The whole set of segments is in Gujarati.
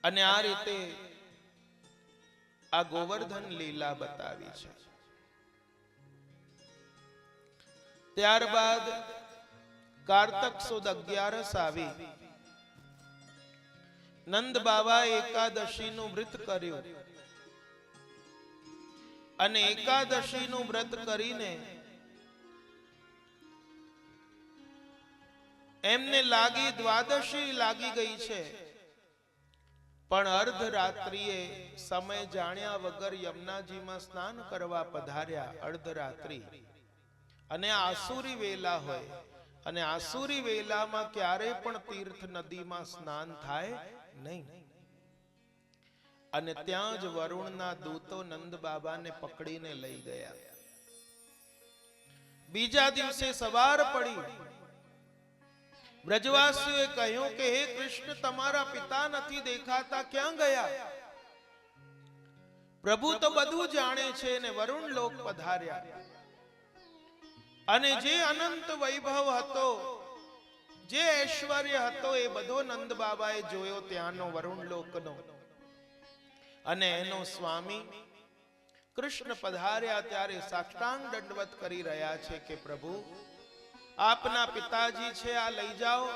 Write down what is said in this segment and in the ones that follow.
અને આ રીતે આ ગોવર્ધન લીલા બતાવી છે. ત્યારબાદ કારતક સુદ 11 આવી. નંદ બાબા એકાદશીનું વ્રત કર્યું અને એકાદશીનું વ્રત કરીને એમને લાગી દ્વાદશી લાગી ગઈ છે, પણ અર્ધરાત્રિએ સમય જાણ્યા વગર યમુનાજીમાં સ્નાન કરવા પધાર્યા. અર્ધરાત્રિ અને આસુરી વેલા હોય, અને આસુરી વેલામાં ક્યારેય પણ તીર્થ નદીમાં સ્નાન થાય નહીં. અને ત્યાં જ વરુણના દૂતો નંદ બાબાને પકડીને લઈ ગયા. બીજા દિવસે સવાર પડી. બ્રજવાસીઓએ કહ્યું કે હે કૃષ્ણ, તમારા પિતા નથી દેખાતા, ક્યાં ગયા? પ્રભુ તો બધું જાણે છે. ને વરુણ લોક પધાર્યા અને જે અનંત વૈભવ હતો, જે ઐશ્વર્ય હતો, એ બધો નંદ બાબાએ જોયો ત્યાંનો વરુણ લોકનો. અને એનો સ્વામી કૃષ્ણ પધાર્યા ત્યારે સાષ્ટાંગ દંડવત કરી રહ્યા છે કે પ્રભુ, આપના પિતાજી છે, આ લઈ જાઓ.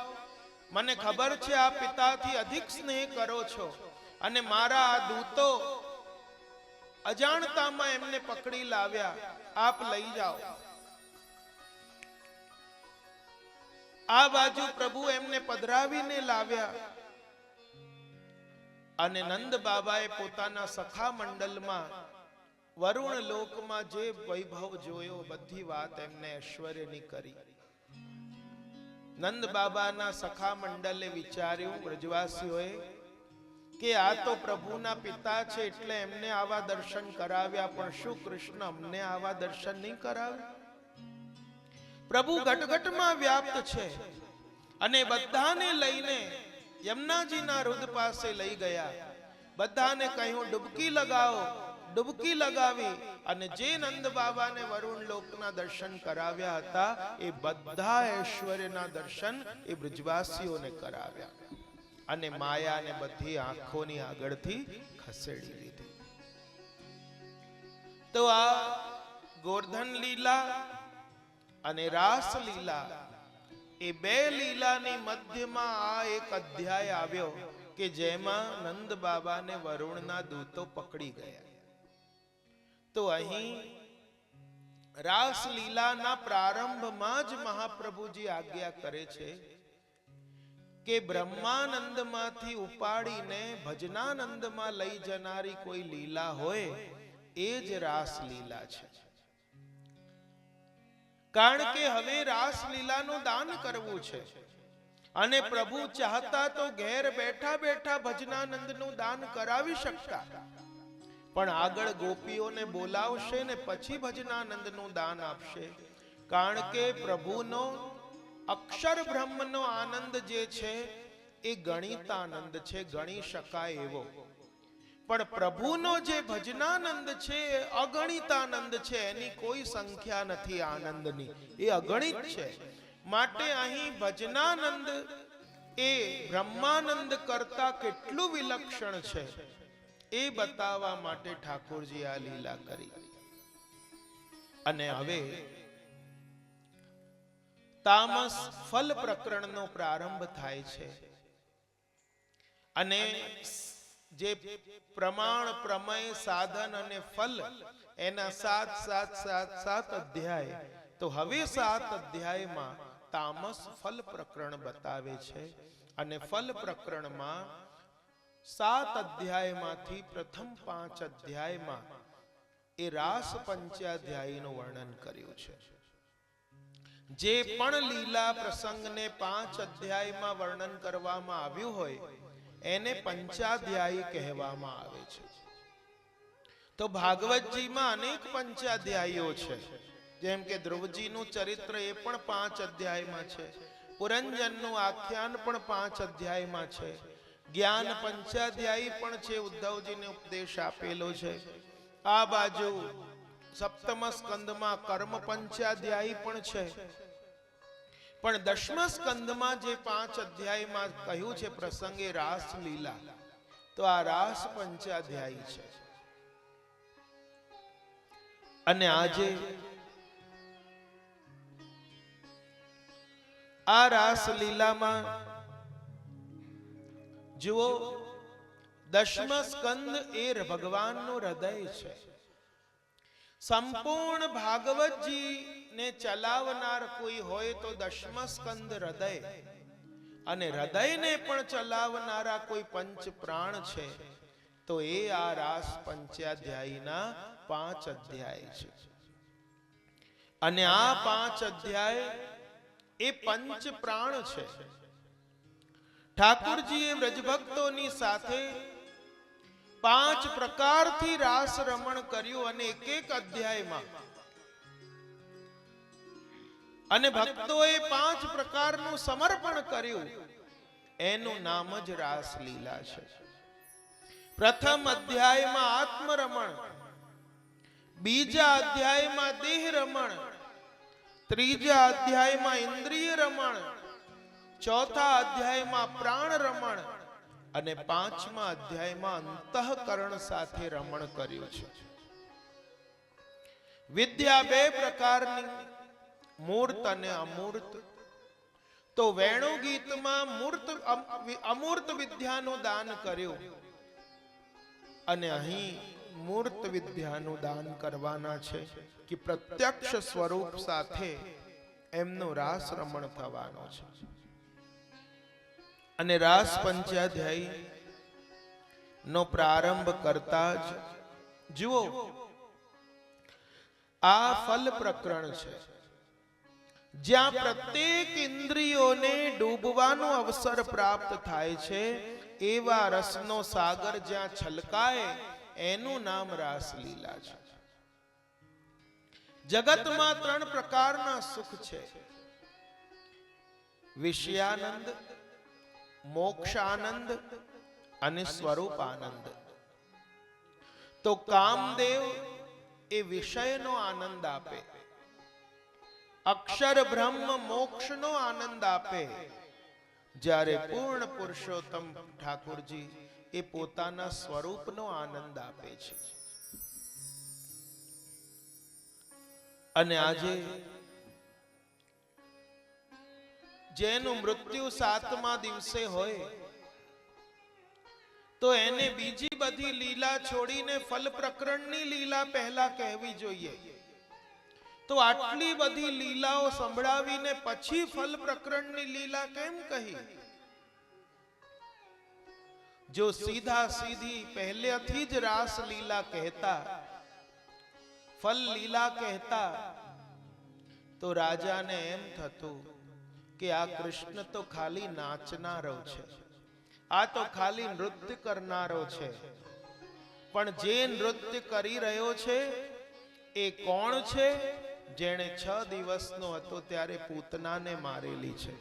મને ખબર છે આપ પિતાથી અધિક સ્નેહ કરો છો, અને મારા આ દૂતો અજાણતામાં એમને પકડી લાવ્યા, આપ લઈ જાઓ. આ બાજુ પ્રભુ એમને પધરાવીને લાવ્યા અને નંદ બાબાએ પોતાના સખા મંડલમાં વરુણ લોકમાં જે વૈભવ જોયો, બધી વાત એમને ઐશ્વર્યની કરી. નંદ બાબાના સખા મંડલે વિચાર્યું, બ્રજવાસીઓએ, કે આ તો પ્રભુના પિતા છે એટલે એમને આવા દર્શન કરાવ્યા, પણ શું કૃષ્ણ અમને આવા દર્શન નહીં કરાવે? પ્રભુ ઘટઘટમાં વ્યાપ્ત છે. અને બધાને લઈને યમુનાજીના રુદ પાસે લઈ ગયા. બધાને કહ્યું ડૂબકી લગાવો. ડૂબકી લગાવી અને જે નંદ બાબાને વરુણ લોકના દર્શન કરાવ્યા હતા, એ બધા ઐશ્વર્યના દર્શન એ બ્રજવાસીઓને કરાવ્યા. અને માયાને બધી આંખોની આગળથી ખસેડી લીધી. તો આ ગોવર્ધન લીલા અને રાસ લીલા, એ બે લીલાની મધ્યમાં આ એક અધ્યાય આવ્યો કે જેમાં નંદ બાબાને વરુણના દૂતો પકડી ગયા. તો અહીં રાસ લીલાના પ્રારંભમાં જ મહાપ્રભુજી આજ્ઞા કરે છે કે બ્રહ્માનંદમાંથી ઉપાડીને ભજનાનંદમાં લઈ જનારી કોઈ લીલા હોય, એ જ રાસ લીલા છે. કારણ કે હવે રાસ લીલાનું દાન કરવું છે, અને પ્રભુ ચાહતા તો ઘેર બેઠા બેઠા ભજનાનંદનું દાન કરાવી શકતા, પણ આગળ ગોપીઓને બોલાવશે ને પછી ભજનાનંદનું દાન આપશે. કારણ કે પ્રભુનો અક્ષર બ્રહ્મનો આનંદ જે છે એ ગણિતાનંદ છે, ગણી શકાય એવો. પણ પ્રભુનો જે ભજનાનંદ છે એ અગણિતાનંદ છે, એની કોઈ સંખ્યા નથી આનંદની, એ અગણિત છે. માટે અહીં ભજનાનંદ એ બ્રહ્માનંદ કરતા કેટલું વિલક્ષણ છે, એ બતાવવા માટે ઠાકોરજી આ લીલા કરી. અને હવે તામસ ફલ પ્રકરણનો પ્રારંભ થાય છે. અને જે પ્રમાણ, પ્રમેય, સાધન અને ફલ, એના 7 અધ્યાય. તો હવે 7 અધ્યાયમાં તામસ ફલ પ્રકરણ બતાવે છે. અને ફલ પ્રકરણમાં 7 અધ્યાયમાંથી પ્રથમ 5 અધ્યાયમાં એ રાસ પંચાધ્યાયનું વર્ણન કર્યું છે. જે પણ લીલા પ્રસંગને 5 અધ્યાયમાં વર્ણન કરવામાં આવ્યું હોય, એને પંચાધ્યાયી કહેવામાં આવે છે. તો ભાગવતજીમાં અનેક પંચાધ્યાયીઓ છે, જેમ કે ધ્રુવજીનું ચરિત્ર એ પણ 5 અધ્યાયમાં છે. પુરંજનનું આખ્યાન પણ 5 અધ્યાયમાં છે. જ્ઞાન પંચાધ્યાયી પણ છે, ઉદ્ધવજીને ઉપદેશ આપેલો છે. આ બાજુ સપ્તમ સ્કંદમાં કર્મ પંચાધ્યાયી પણ છે. પણ દશમ સ્કંદમાં જે 5 અધ્યાયમાં કહ્યું છે પ્રસંગે રાસ લીલા, તો આ રાસ પંચાધ્યાયી છે. અને આજે આ રાસ લીલામાં જુઓ, દશમ સ્કંદ એ ભગવાનનું હૃદય છે. સંપૂર્ણ ભાગવતજી ને ચલાવનાર કોઈ હોય તો દશમ સ્કંદ હૃદય, અને હૃદયને પણ ચલાવનારા કોઈ પંચ પ્રાણ છે તો એ આ રાસ પંચાધ્યાયીના 5 અધ્યાય છે. અને આ 5 અધ્યાય એ પંચ પ્રાણ છે. ઠાકુરજીએ વ્રજભક્તોની સાથે 5 પ્રકારથી રાસ રમણ કર્યું, અને એક એક અધ્યાયમાં અને ભક્તોએ 5 પ્રકારનું સમર્પણ કર્યું. એનું નામ જ રાસ લીલા છે. પ્રથમ અધ્યાયમાં આત્મરમણ, બીજા અધ્યાયમાં દેહ રમણ, ત્રીજા અધ્યાયમાં ઇન્દ્રિય રમણ, ચોથા અધ્યાયમાં પ્રાણ રમણ, અને 5મા અધ્યાયમાં અંતઃકરણ સાથે રમણ કર્યું છે. વિદ્યા 2 પ્રકારની, મૂર્ત અને અમૂર્ત. તો વેણુ ગીતમાં અમૂર્ત વિદ્યાનું દાન કર્યું, અને અહીં મૂર્ત વિદ્યાનું દાન કરવાના છે કે પ્રત્યક્ષ સ્વરૂપ સાથે એમનો રાસ રમણ થવાનો છે. અને રાસ પંચાધ્યાયી નો પ્રારંભ કરતા જ જુઓ, આ ફલ પ્રકરણ છે જ્યાં પ્રત્યેક ઇન્દ્રિયોને ડૂબવાનો અવસર પ્રાપ્ત થાય છે. એવા રસનો સાગર જ્યાં છલકાય એનું નામ રાસલીલા છે. જગતમાં 3 પ્રકારના સુખ છે: વિષયાનંદ, મોક્ષાનંદ અને સ્વરૂપાનંદ. તો કામદેવ એ વિષયનો આનંદ આપે, અક્ષર બ્રહ્મ મોક્ષનો આનંદ આપે, જ્યારે પૂર્ણ પુરુષોત્તમ ઠાકુરજી એ પોતાના સ્વરૂપનો આનંદ આપે છે. અને આજે જેનું મૃત્યુ 7મા દિવસે હોય તો એને બીજી બધી લીલા છોડીને ફલ પ્રકરણની લીલા પહેલા કહેવી જોઈએ. તો આટલી બધી લીલાઓ સંભળાવીને પછી ફલ પ્રકરણની લીલા કેમ કહી? જો સીધા સીધી પહેલેથી જ રાસ લીલા કહેતા, ફલ લીલા કહેતા, તો રાજાને એમ થતું કે આ કૃષ્ણ તો ખાલી નાચનારો છે, આ તો ખાલી નૃત્ય કરનારો છે. પણ જે નૃત્ય કરી રહ્યો છે એ કોણ છે? જેણે 6 દિવસનો હતો ત્યારે પૂતનાને મારેલી છે,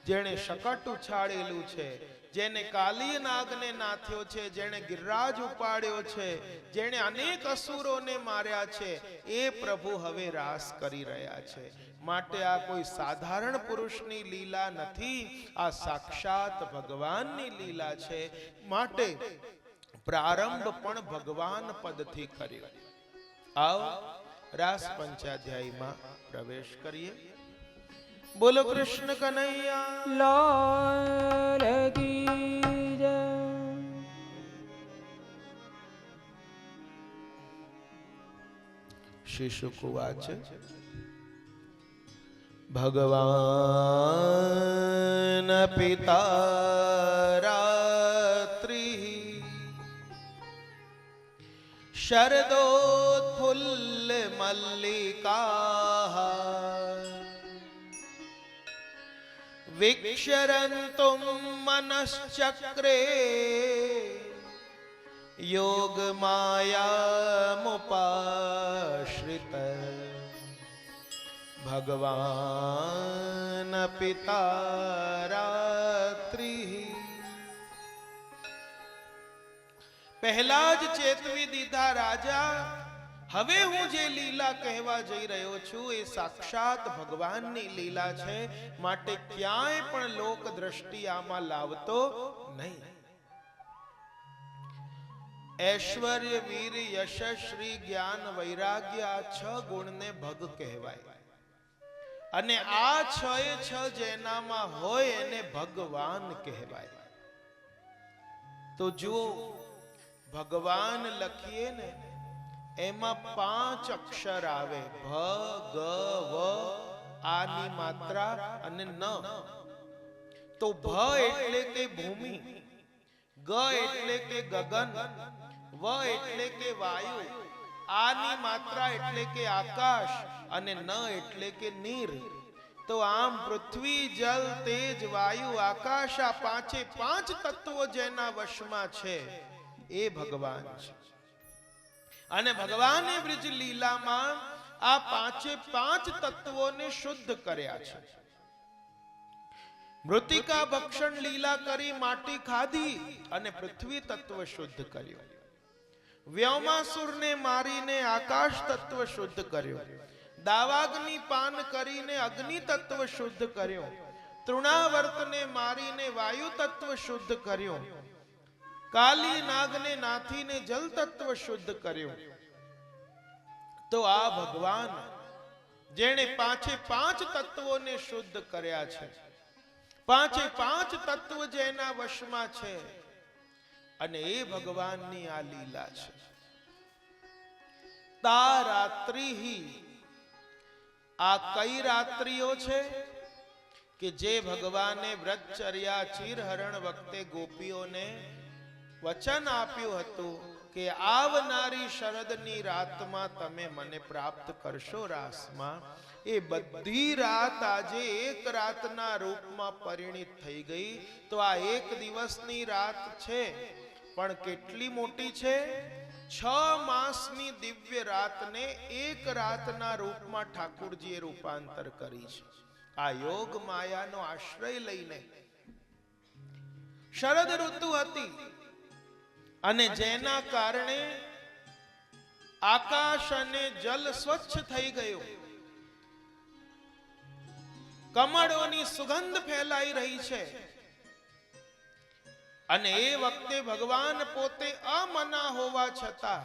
જેણે શકટ ઉછાળેલું છે, જેને કાલિય નાગને નાથ્યો છે, જેણે ગિરરાજ ઉપાડ્યો છે, જેણે અનેક અસુરોને માર્યા છે, એ પ્રભુ હવે રાસ કરી રહ્યા છે. માટે આ કોઈ સાધારણ પુરુષની લીલા નથી, આ સાક્ષાત ભગવાનની લીલા છે. માટે પ્રારંભ પણ ભગવાન પદથી કર્યો. આવો રાસ પંચાધ્યાયમાં પ્રવેશ કરીએ. બોલો કૃષ્ણ કનૈયા લાલ કી જય. શ્રી શુકવાચ ભગવાન પિતા રાત્રિ શરદોત્ફુલ્લ મલ્લિકા વિક્ષરન્તુમ મનશ્ચક્રે યોગ માયામુપાશ્રિત ભગવાન પિતા રાત્રિ. પહેલા જ ચેતવી દીધા રાજા, હવે હું જે લીલા કહેવા જઈ રહ્યો છું એ સાક્ષાત ભગવાનની લીલા છે. માટે ક્યાંય પણ લોક દ્રષ્ટિ આમાં લાવતો નહીં. ઐશ્વર્ય, વીર, યશ, શ્રી, જ્ઞાન, વૈરાગ્ય, આ 6 ગુણને ભગ કહેવાય. અને આ 6 જેનામાં હોય એને ભગવાન કહેવાય. તો જુઓ, ભગવાન લખીએ ને એમાં 5 અક્ષર આવે, ભ, ગ, વ, આની માત્રા અને ન. તો ભ એટલે કે ભૂમિ, ગ એટલે કે ગગન, વ એટલે કે વાયુ, આની માત્રા એટલે કે આકાશ અને ન એટલે કે નીર. તો આમ પૃથ્વી, જલ, તેજ, વાયુ, આકાશ, આ 5 તત્વો જેના વશમાં છે એ ભગવાન છે. અને ભગવાને બ્રજ લીલામાં આ 5 તત્વોને શુદ્ધ કર્યા છે. મૃતિકા ભક્ષણ લીલા કરી માટી ખાધી અને પૃથ્વી તત્વ શુદ્ધ કર્યો. વ્યોમાસુરને મારીને આકાશ તત્વ શુદ્ધ કર્યો. દાવાગ્નિ પાન કરીને અગ્નિ તત્વ શુદ્ધ કર્યો. તૃણાવર્તને મારીને વાયુ તત્વ શુદ્ધ કર્યો. કાલી નાગને નાથીને જલ તત્વ શુદ્ધ કર્યો. તો આ ભગવાન જેણે 5 તત્વોને શુદ્ધ કર્યા છે, 5 તત્વ જેના વશમાં છે, અને એ ભગવાનની આ લીલા છે. તા રાત્રિ, આ કઈ રાત્રિઓ છે કે જે ભગવાને વ્રતચર્યા ચીરહરણ વખતે ગોપીઓને વચન આપ્યું હતું કે આવનારી શરદની રાતમાં તમે મને પ્રાપ્ત કરશો રાસમાં. એ બધી રાત આજે એક રાતના રૂપમાં પરિણિત થઈ ગઈ. તો આ એક દિવસની રાત છે, પણ કેટલી મોટી છે? 6 માસની દિવ્ય રાતને એક રાતના રૂપમાં ઠાકુરજીએ રૂપાંતર કરી છે. આ યોગ માયાનો આશ્રય લઈને શરદ ઋતુ હતી, અને જેના કારણે આકાશ અને જલ સ્વચ્છ થઈ ગયું. કમળોની સુગંધ ફેલાઈ રહી છે. અને એ વખતે ભગવાન પોતે અમના હોવા છતાં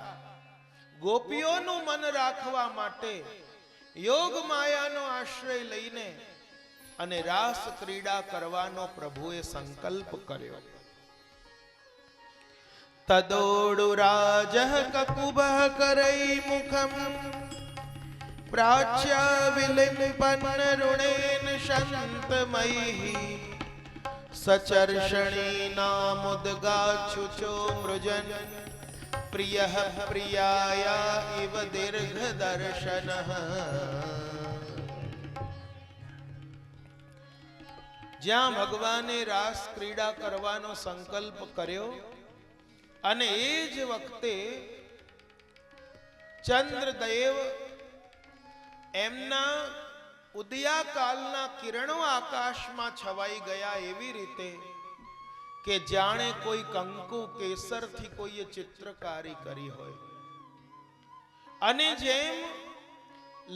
ગોપીઓનું મન રાખવા માટે યોગ માયાનો આશ્રય લઈને અને રાસ ક્રીડા કરવાનો પ્રભુએ સંકલ્પ કર્યો. તદોડુ રાજ કકુબહ કરૈ મુખમ પ્રાચ્ય વિલિમ્પન ઋણેન શંતમયી સચર્ષણી નામુદગાચુચો મૃજન પ્રિયઃ પ્રિયાયા ઇવ દીર્ઘ દર્શનઃ. જ્યાં ભગવાને રાસ ક્રીડા કરવાનો સંકલ્પ કર્યો, અને એ જ વખતે ચંદ્રદેવ એમના ઉદયાકાલના કિરણો આકાશમાં છવાઈ ગયા, એવી રીતે કે જાણે કોઈ કંકુ કેસરથી કોઈએ ચિત્રકારી કરી હોય. અને જેમ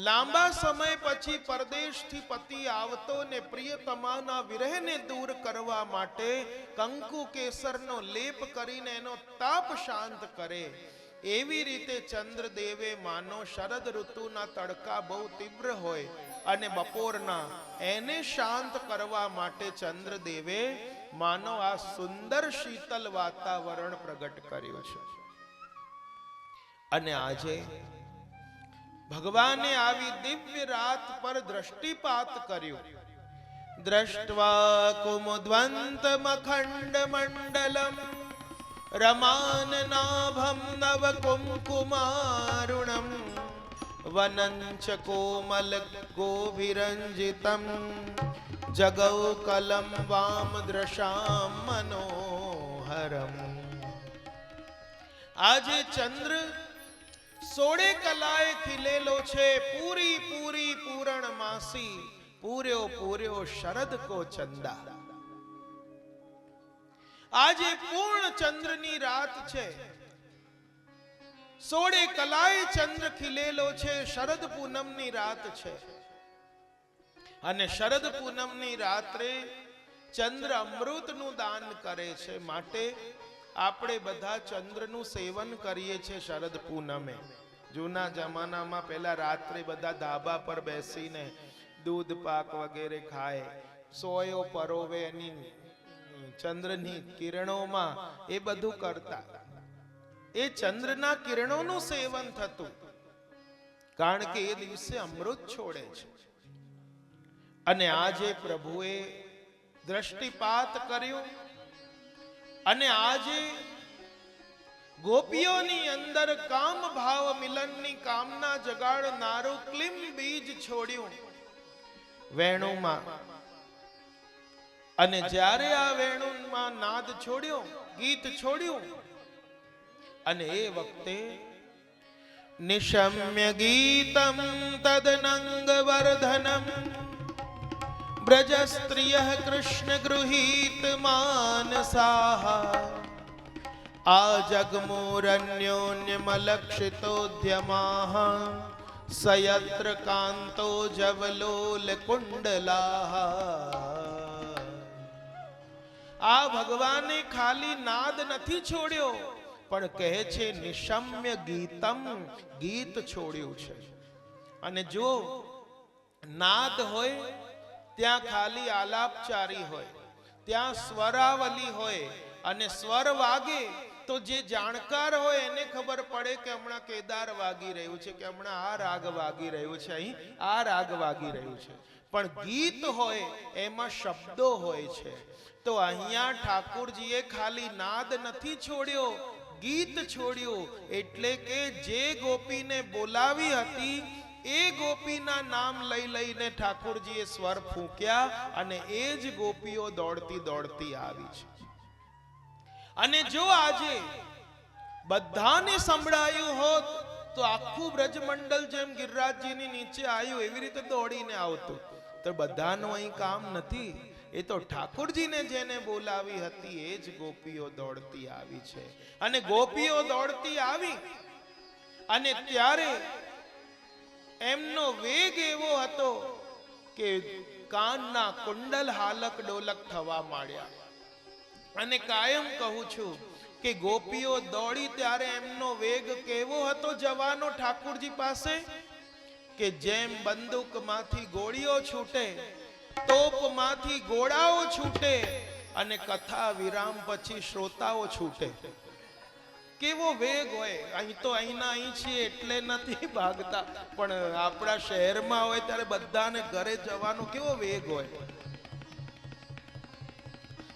લાંબા સમય પછી પરદેશથી પતિ આવતો ને પ્રિયતમાના વિરહને દૂર કરવા માટે કંકુ કેસરનો લેપ કરીને એનો તાપ શાંત કરે, એવી રીતે ચંદ્રદેવે માનો શરદ ઋતુના તડકા બહુ તીવ્ર હોય અને બપોરના એને શાંત કરવા માટે ચંદ્રદેવે માનો આ સુંદર શીતલ વાતાવરણ પ્રગટ કર્યું છે. અને આજે ભગવાને આવી દિવ્ય રાત પર દ્રષ્ટિપાત કર્યું. દ્રષ્ટવા કુમુદ્વંત મખંડ મંડલમ રમાન નાભમ નવ કુમકુમારુણમ વનંચ કોમલ ગોભિરંજિતમ જગૌ કલમ વામ દ્રશામ મનોહરમ. આજે ચંદ્ર 16 કલાએ ખીલેલો છે. પૂરી પૂરી પૂરણ માસી, પૂર્યો પૂર્યો શરદ કો ચંદા. આજે પૂર્ણ ચંદ્રની રાત છે. 16 કલાએ ચંદ્ર ખીલેલો છે. શરદ પૂનમની રાત છે. અને શરદ પૂનમની રાત્રે ચંદ્ર અમૃતનું દાન કરે છે. માટે આપણે બધા ચંદ્રનું સેવન કરીએ છીએ શરદ પૂનમે. જૂના જમાનામાં પેલા રાત્રે બધા ધાબા પર બેસીને દૂધ પાક વગેરે ખાય, સોયો પરોવે એની ચંદ્રની કિરણોમાં, એ બધું કરતા. એ ચંદ્રના કિરણોનું સેવન થતું, કારણ કે એ દિવસે અમૃત છોડે છે. અને આજે પ્રભુએ દ્રષ્ટિપાત કર્યો અને આજે ગોપીઓની અંદર કામ ભાવ મિલનની કામના જગાડનારું ક્લીમ બીજ છોડ્યું વેણુમાં. અને જ્યારે આ વેણુમાં નાદ છોડ્યો, ગીત છોડ્યું, અને એ વખતે નિશમ્ય ગીતમ તદનંગ વર્ધનમ બ્રજ સ્ત્રિયઃ કૃષ્ણ ગૃહીત માનસાઃ આ જગમુરન્યોન્યમલક્ષિતોદ્યમાઃ સયત્ર કાંતો જવલોલ કુંડલાઃ. આ ભગવાને ખાલી નાદ નથી છોડ્યો, પણ કહે છે નિશમ્ય ગીતમ, ગીત છોડ્યું છે. અને જો નાદ હોય ત્યાં ખાલી આલાપચારી હોય, ત્યાં સ્વરાવલી હોય, અને સ્વર વાગે તો જે જાણકાર હોય એને ખબર પડે કે હમણાં કેદાર વાગી રહ્યું છે, કે હમણાં આ રાગ વાગી રહ્યું છે, અહીં આ રાગ વાગી રહ્યું છે. પણ ગીત હોય એમાં શબ્દો હોય છે. તો અહીંયા ઠાકોરજીએ ખાલી નાદ નથી છોડ્યો, ગીત છોડ્યું. એટલે કે જે ગોપીને બોલાવી હતી એ ગોપીના નામ લઈ લઈને ઠાકોરજીએ સ્વર ફૂંક્યા, અને એ જ ગોપીઓ દોડતી દોડતી આવી છે. અને જો આજે બધાને સંભળાયું હોત તો આખું બ્રજમંડળ જેમ ગિરિરાજજીની નીચે આવ્યું એવી રીતે દોડીને આવતું. તો બધાનું અહીં કામ નથી, એ તો ઠાકોરજીને જેને બોલાવી હતી એ જ ગોપીઓ દોડતી આવી છે. અને ગોપીઓ દોડતી આવી, અને ત્યારે એમનો વેગ એવો હતો કે કાનના કુંડલ હાલક ડોલક થવા માંડ્યા. અને કાયમ કહું છું કે ગોપીઓ દોડી ત્યારે એમનો વેગ કેવો હતો જવાનો ઠાકોરજી પાસે, કે જેમ બંદૂકમાંથી ગોળીઓ છૂટે, તોપમાંથી ગોળાઓ છૂટે, અને કથા વિરામ પછી શ્રોતાઓ છૂટે, કેવો વેગ હોય. અહીં તો અહીંના અહીં છીએ એટલે નથી ભાગતા, પણ આપણા શહેરમાં હોય ત્યારે બધાને ઘરે જવાનો કેવો વેગ હોય.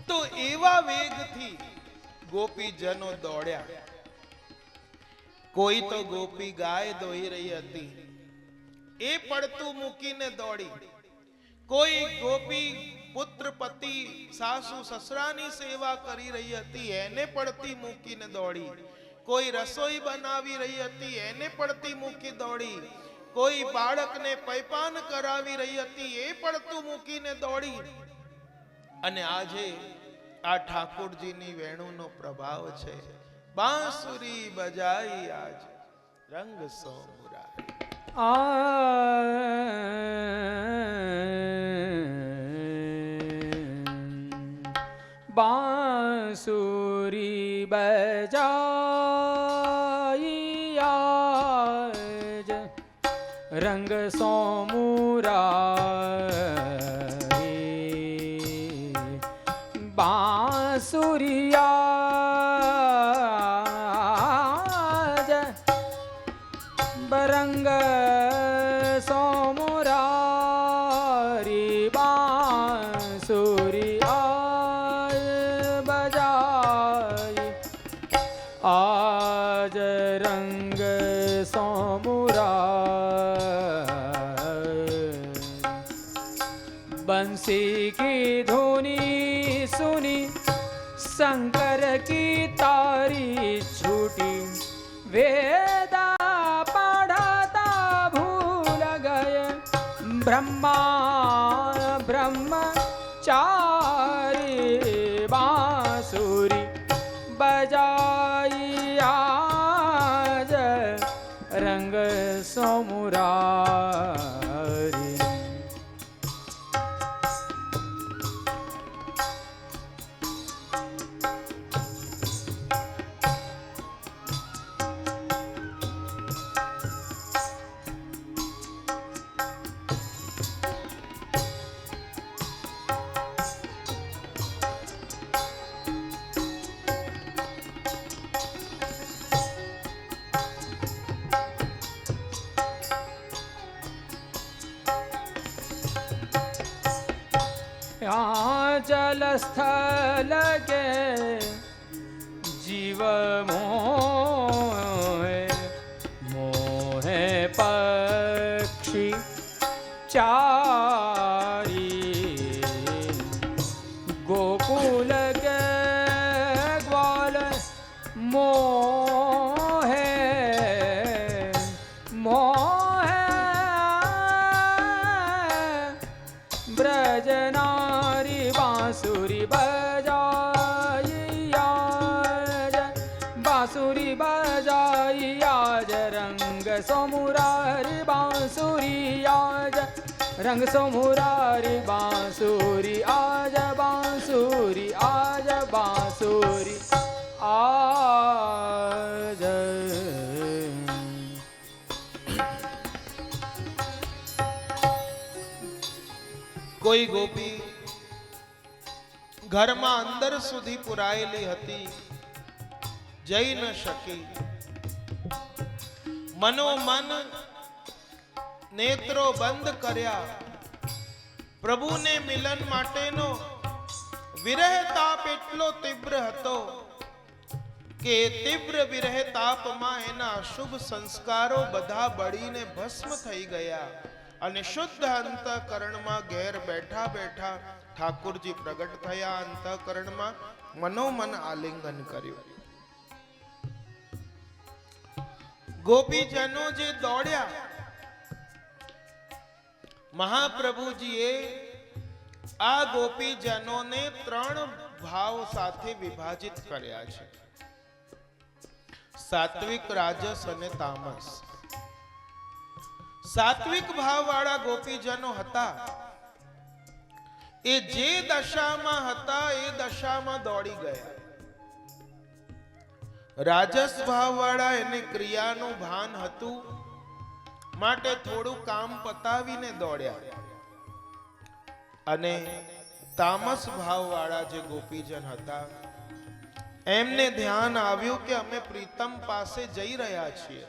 તો એવા વેગથી ગોપીજનો દોડ્યા. કોઈ તો ગોપી ગાય દોઈ રહી હતી, એ પડતું મૂકીને દોડી. કોઈ ગોપી પુત્ર પતિ સાસુ સસરાની સેવા કરી રહી હતી, એને પડતી મૂકીને દોડી. કોઈ રસોઈ બનાવી રહી હતી, એને પડતી મૂકી દોડી. કોઈ બાળકને પૈપાન કરાવી રહી હતી, એ પડતું મૂકીને દોડી. અને આજે આ ઠાકોરજીની વેણુનો પ્રભાવ છે. બાંસુરી બજાઈ આજ રંગ સો મુરારી. બાંસુરી બજાઈ આજ રંગ સો મુરારી. બાંસુરિયા બરંગ સો મુરારી. બાંસુરિયા બજાઈ આજ રંગ સો મુરારી. बंसी की धुनी सुनी शंकर की तारी छूटी. वेदा पढ़ता भूल गए ब्रह्मा ब्रह्मचारी. बांसुरी बजाई आज रंग सो मुरारी. आंचल स्थल के जीव मोहे मोहे पक्षी चारी गोकुल के ग्वाल मोहे मोहे ब्रज नारी बांसुरी बजाई आज बांसुरी बजाई आज रंग सो मुरारी बांसुरी आज रंग सो मुरारी बांसुरी आज बांसुरी आज बांसुरी आज। કોઈ ગોપી ઘરમાં અંદર સુધી પુરાયેલી હતી, જઈ ન શકી. મનોમન નેત્રો બંધ કર્યા. પ્રભુને મિલન માટેનો વિરહ તાપ એટલો તીવ્ર હતો કે તીવ્ર વિરહ તાપમાં એના અશુભ સંસ્કારો બધા બળીને ભસ્મ થઈ ગયા અને શુદ્ધ અંતઃકરણમાં ઘેર બેઠા બેઠા ઠાકુરજી પ્રગટ થયા. અંતઃકરણમાં મનોમન આલિંગન કર્યું. ગોપીજનો જે દોડ્યા, મહાપ્રભુજીએ આ ગોપીજનોને 3 ભાવ સાથે વિભાજિત કર્યા છે: સાત્વિક, રાજસ અને તામસ. સાત્વિક ભાવ વાળા ગોપીજનો હતા એ જે દશામાં હતા એ દશામાં દોડી ગયા. રાજસ ભાવ વાળા એને ક્રિયાનું ભાન હતું માટે થોડું કામ પતાવીને દોડ્યા. અને તામસ ભાવ વાળા જે ગોપીજન હતા એમને ધ્યાન આવ્યું કે અમે પ્રીતમ પાસે જઈ રહ્યા છીએ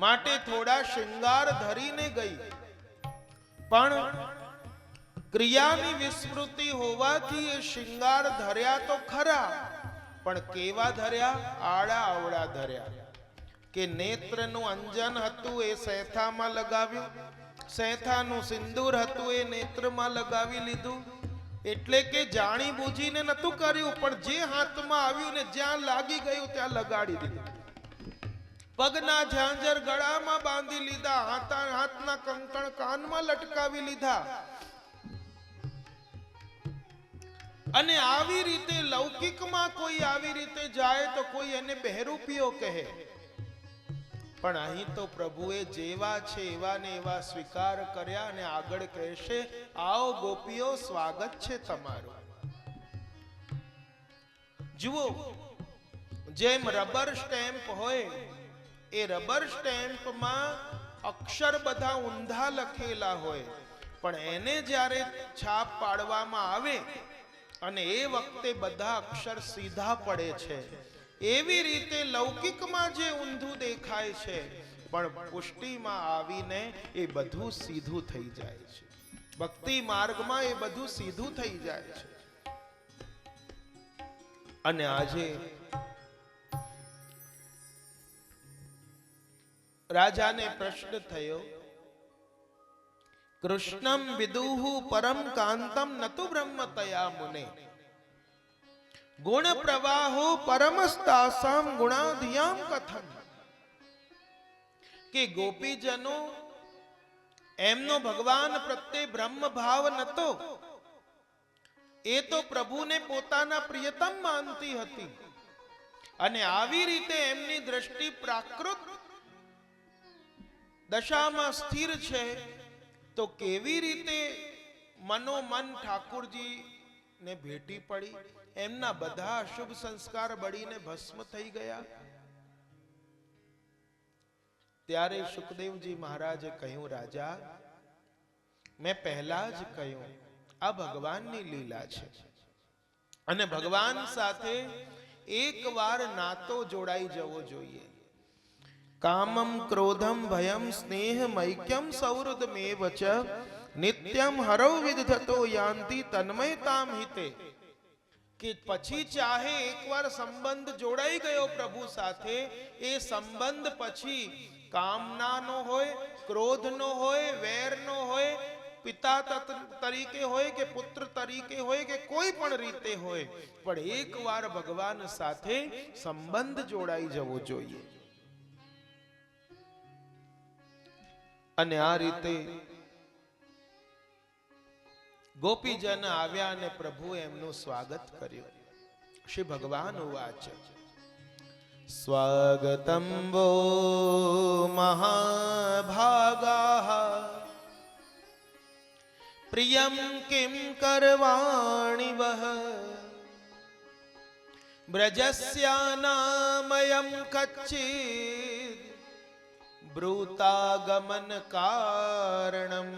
માટે થોડા શૃંગાર ધરીને ગઈ. પણ ક્રિયાની વિસ્મૃતિ હોવાથી એ શૃંગાર ધર્યા તો ખરા, પણ કેવા ધર્યા? આડા અવળા ધર્યા. કે નેત્રનું અંજન હતું એ શેથામાં લગાવ્યું, શેથાનું સિંદૂર હતું એ નેત્રમાં લગાવી લીધું. એટલે કે જાણી બૂજીને નતું કર્યું, પણ જે હાથમાં આવ્યું ને જ્યાં લાગી ગયું ત્યાં લગાડી દીધું. પગના ઝાંઝર ગળામાં બાંધી લીધા, હાથના કંકણ કાનમાં લટકાવી લીધા. અને આવી રીતે લૌકિકમાં કોઈ આવી રીતે જાય તો કોઈ એને બહેરૂપિયો કહે, પણ અહીં તો પ્રભુએ જેવા છે એવા ને એવા સ્વીકાર કર્યા અને આગળ કહેશે, આવો ગોપીઓ, સ્વાગત છે તમારું. જુઓ, જેમ રબર સ્ટેમ્પ હોય, એ રબર સ્ટેમ્પમાં અક્ષર બધા ઊંધા લખેલા હોય, પણ એને જ્યારે છાપ પાડવામાં આવે અને એ વખતે બધા અક્ષર સીધા પડે છે. એવી રીતે લૌકિકમાં જે ઊંધું દેખાય છે, પણ પુષ્ટિમાં આવીને એ બધું સીધું થઈ જાય છે. ભક્તિ માર્ગમાં એ બધું સીધું થઈ જાય છે. અને આજે રાજાને પ્રશ્ન થયો, કૃષ્ણમ વિદુહુ પરમ કાંતમ નતુ બ્રહ્મતયા મુને ગુણ પ્રવાહો પરમસ્તાસામ ગુણાધિયામ કથમ. કે ગોપીજનો એમનો ભગવાન પ્રત્યે બ્રહ્મ ભાવ નતો, એ તો પ્રભુને પોતાના પ્રિયતમ માનતી હતી. અને આવી રીતે એમની દ્રષ્ટિ પ્રાકૃત દશામાં સ્થિર છે, તો કેવી રીતે મનોમન ઠાકુરજી ને ભેટી પડી? એમના બધા અશુભ સંસ્કાર બળીને ભસ્મ થઈ ગયા. ત્યારે સુખદેવજી મહારાજે કહ્યું, રાજા, મેં પહેલા જ કહ્યું, આ ભગવાનની લીલા છે અને ભગવાન સાથે એકવાર નાતો જોડાઈ જવો જોઈએ. કામમ ક્રોધમ ભયમ સ્નેહ મૈક્યમ સૌહૃદમેવ ચ નિત્યમ હરૌ વિદધતો યાંતિ તન્મયતામ હિતે. કે પછી ચાહે એકવાર સંબંધ જોડાઈ ગયો પ્રભુ સાથે, એ સંબંધ પછી કામનાનો હોય, ક્રોધનો હોય, વેરનો હોય, પિતા તરીકે હોય કે પુત્ર તરીકે હોય કે કોઈ પણ રીતે હોય, પણ એકવાર ભગવાન સાથે સંબંધ જોડાઈ જવો જોઈએ. અને આ રીતે ગોપીજન આવ્યા અને પ્રભુ એમનું સ્વાગત કર્યું. શ્રી ભગવાન ઉવાચ સ્વાગતમ વો મહાભાગા પ્રિયમ કિમ કરવાણિ વહ બ્રજસ્યાનામયં કચ્ચિદ બ્રૂતાગમન કારણમ.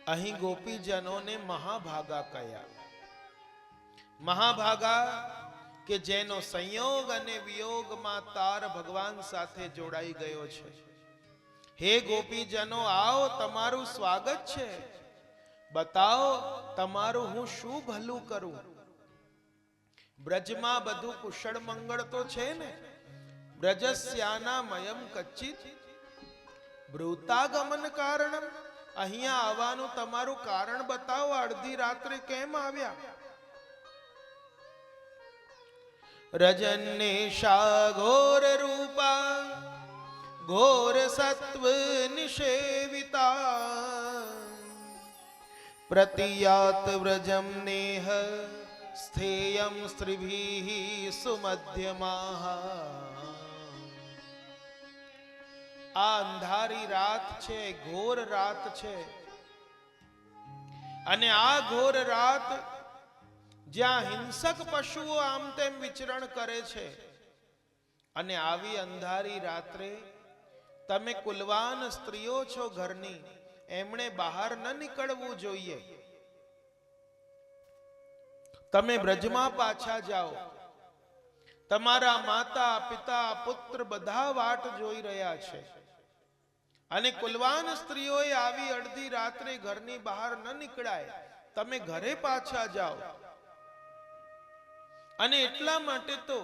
અહીં ગોપીજનોને મહાભાગા કયા. મહાભાગા કે જેનો સંયોગ અને વિયોગમાં તાર ભગવાન સાથે જોડાઈ ગયો છે. હે ગોપીજનો, આવો, તમારું સ્વાગત છે. બતાવો તમારું હું શું ભલું કરું. બ્રજમાં બધું કુશળ મંગળ તો છે ને. બ્રજસ્યાના મયમ કચ્ચિત બ્રૂતાગમન કારણમ. અહીંયા આવવાનું તમારું કારણ બતાવો. અડધી રાત્રે કેમ આવ્યા? રજન્નેશા ઘોર રૂપા ઘોર સત્વ નિષેવિતા પ્રતિયાત વ્રજમ નેહ સ્થેયમ સ્ત્રીભિઃ સુમધ્યમાઃ. આ અંધારી રાત છે, ઘોર રાત છે. અને આ ઘોર રાત જ્યાં હિંસક પશુઓ આમ તેમ વિચરણ કરે છે, અને આવી અંધારી રાત્રે તમે કુલવાન સ્ત્રીઓ છો ઘરની, એમણે બહાર ન નીકળવું જોઈએ. તમે બ્રજમાં પાછા જાઓ. તમારા માતા પિતા પુત્ર બધા વાટ જોઈ રહ્યા છે. અને કુલવાન સ્ત્રીઓએ આવી અડધી રાત્રે ઘરની બહાર ન નીકળાય. તમે ઘરે પાછા જાઓ. અને એટલા માટે તો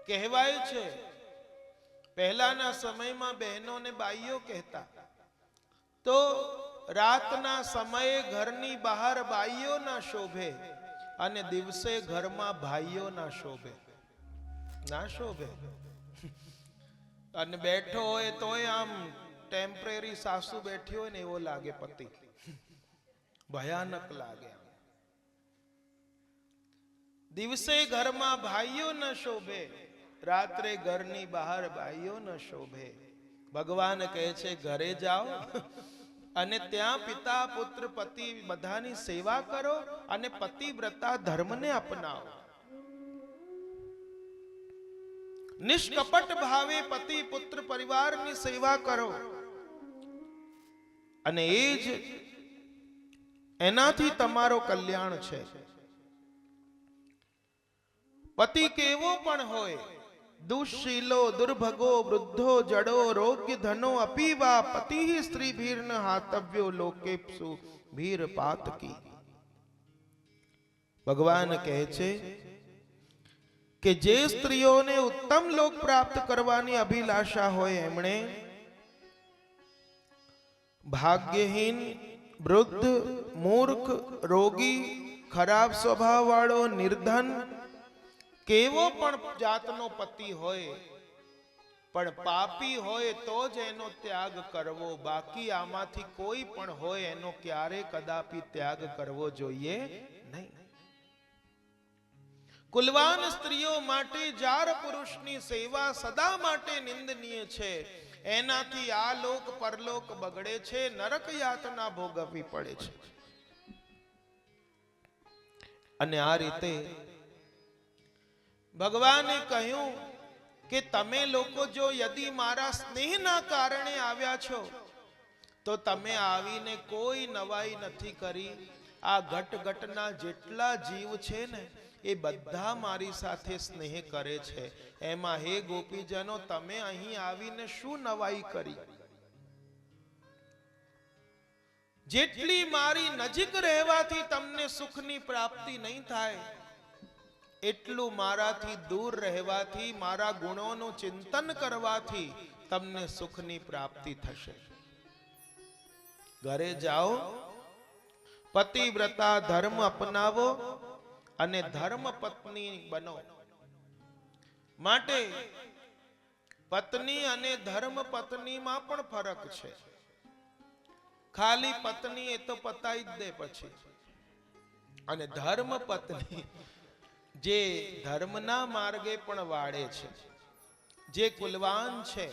કહેવાય છે, પહેલાના સમયમાં બહેનોને બાઈઓ કહેતા, તો રાતના સમયે ઘરની બહાર બાઈઓ ના શોભે અને દિવસે ઘરમાં ભાઈઓ ના શોભે. ના શોભે. અને બેઠો હોય તોય આમ ટેમ્પરરી સાસુ બેઠી હોય ને એવો લાગે પતિ. ભયાનક લાગે. દિવસે ઘરમાં ભાઈઓ ન શોભે, રાત્રે ઘરની બહાર ભાઈઓ ન શોભે. ભગવાન કહે છે ઘરે જાઓ અને ત્યાં પિતા પુત્ર પતિ બધાની સેવા કરો અને પતિવ્રતા ધર્મને અપનાવો. નિષ્કપટ ભાવે પતિ પુત્ર પરિવારની સેવા કરો. અને એ જ એનાથી તમારો કલ્યાણ છે. પતિ કેવો પણ હોય, દુઃશીલો દુર્ભગો વૃદ્ધો જડો રોગ્ય ધનો અપીવા પતિ સ્ત્રી ભીર ન હાતવ્યો લોકેપ્સુ ભીર પાતકી. ભગવાન કહે છે કે જે સ્ત્રીઓને ઉત્તમ લોક પ્રાપ્ત કરવાની અભિલાષા હોય, એમણે ભાગ્યહીન, વૃદ્ધ, મૂર્ખ, રોગી, ખરાબ સ્વભાવ વાળો, નિર્ધન, કેવો પણ જાતનો પતિ હોય, પણ પાપી હોય તો જ એનો ત્યાગ કરવો. બાકી આમાંથી કોઈ પણ હોય એનો ક્યારે કદાપી ત્યાગ કરવો જોઈએ નહીં. કુલવાન સ્ત્રીઓ માટે જાર પુરુષની સેવા સદા માટે નિંદનીય છે. એનાથી આ લોક પરલોક બગડે છે, નરક યાતના ભોગવવી પડે છે. અને આ રીતે ભગવાને કહ્યું કે તમે લોકો જો યદિ મારા સ્નેહના કારણે આવ્યા છો, તો તમે આવીને કોઈ નવાઈ નથી કરી. આ ઘટ ઘટના જેટલા જીવ છે ને, એ બધા મારી સાથે સ્નેહ કરે છે. એમાં હે ગોપીજનો, તમે અહીં આવીને શું નવાઈ કરી? જેટલી મારી નજીક રહેવાથી તમને સુખની પ્રાપ્તિ નહીં થાય, એટલું મારાથી દૂર રહેવાથી, મારા ગુણોનું ચિંતન કરવાથી તમને સુખની પ્રાપ્તિ થશે. ઘરે જાઓ, પતિવ્રતા ધર્મ અપનાવો અને ધર્મ પત્ની બનો. માટે પત્ની અને ધર્મ પત્નીમાં પણ ફરક છે. ખાલી પત્ની એ તો પતાઈ જ દે પછી, અને ધર્મ પત્ની જે ધર્મના માર્ગે પણ વાળે છે, જે કુલવાન છે,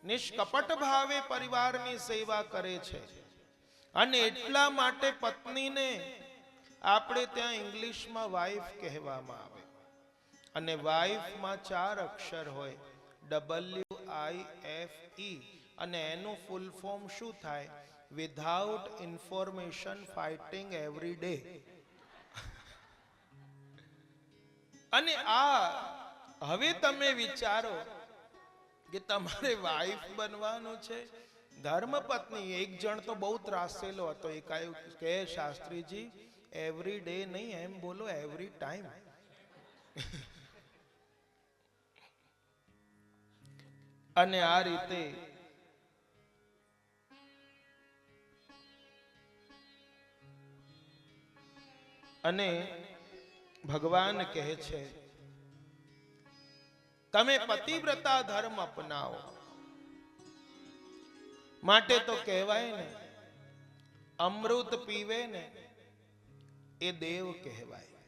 નિષ્કપટ ભાવે પરિવારની સેવા કરે છે. અને એટલા માટે પત્નીને આપણે ત્યાં ઇંગ્લિશમાં વાઇફ કહેવામાં આવે. અને વાઇફમાં 4 અક્ષર હોય, WIFE, અને એનું ફૂલ ફોર્મ શું થાય? Without information fighting every day. અને આ હવે તમે વિચારો કે તમારે વાઇફ બનવાનું છે, ધર્મ પત્ની. એક જણ તો બહુ ત્રાસેલો હતો, એ કહ્યું કે શાસ્ત્રીજી એવરી ડે નહીં, એમ બોલો એવરી ટાઈમ. અને આ રીતે અને ભગવાન કહે છે, તમે પતિવ્રતા ધર્મ અપનાવો. માટે તો કહેવાય ને, અમૃત પીવે ને એ દેવ કહેવાય,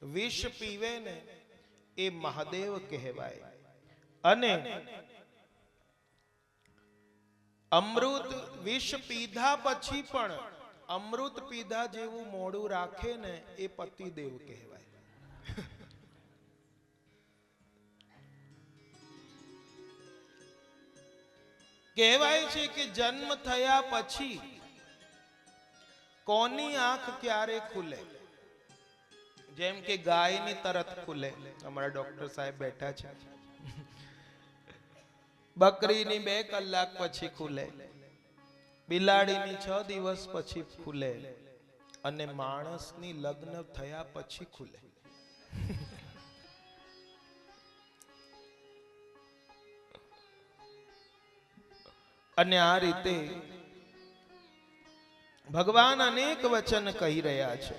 વિષ પીવે ને એ મહાદેવ કહેવાય. અને અમૃત વિષ પીધા પછી પણ અમૃત પીધા જેવું મોડું રાખે ને એ પતિદેવ કહેવાય. કહેવાય છે કે જન્મ થયા પછી કોની આંખ ક્યારે ખુલે? જેમ કે ગાયની તરત ખુલે, અમારા ડોક્ટર સાહેબ બેઠા છે. બકરીની 2 કલાક પછી ખુલે, બિલાડીની 6 દિવસ પછી ખુલે, અને માણસની લગ્ન થયા પછી ખુલે. અને આ રીતે ભગવાન અનેક વચન કહી રહ્યા છે.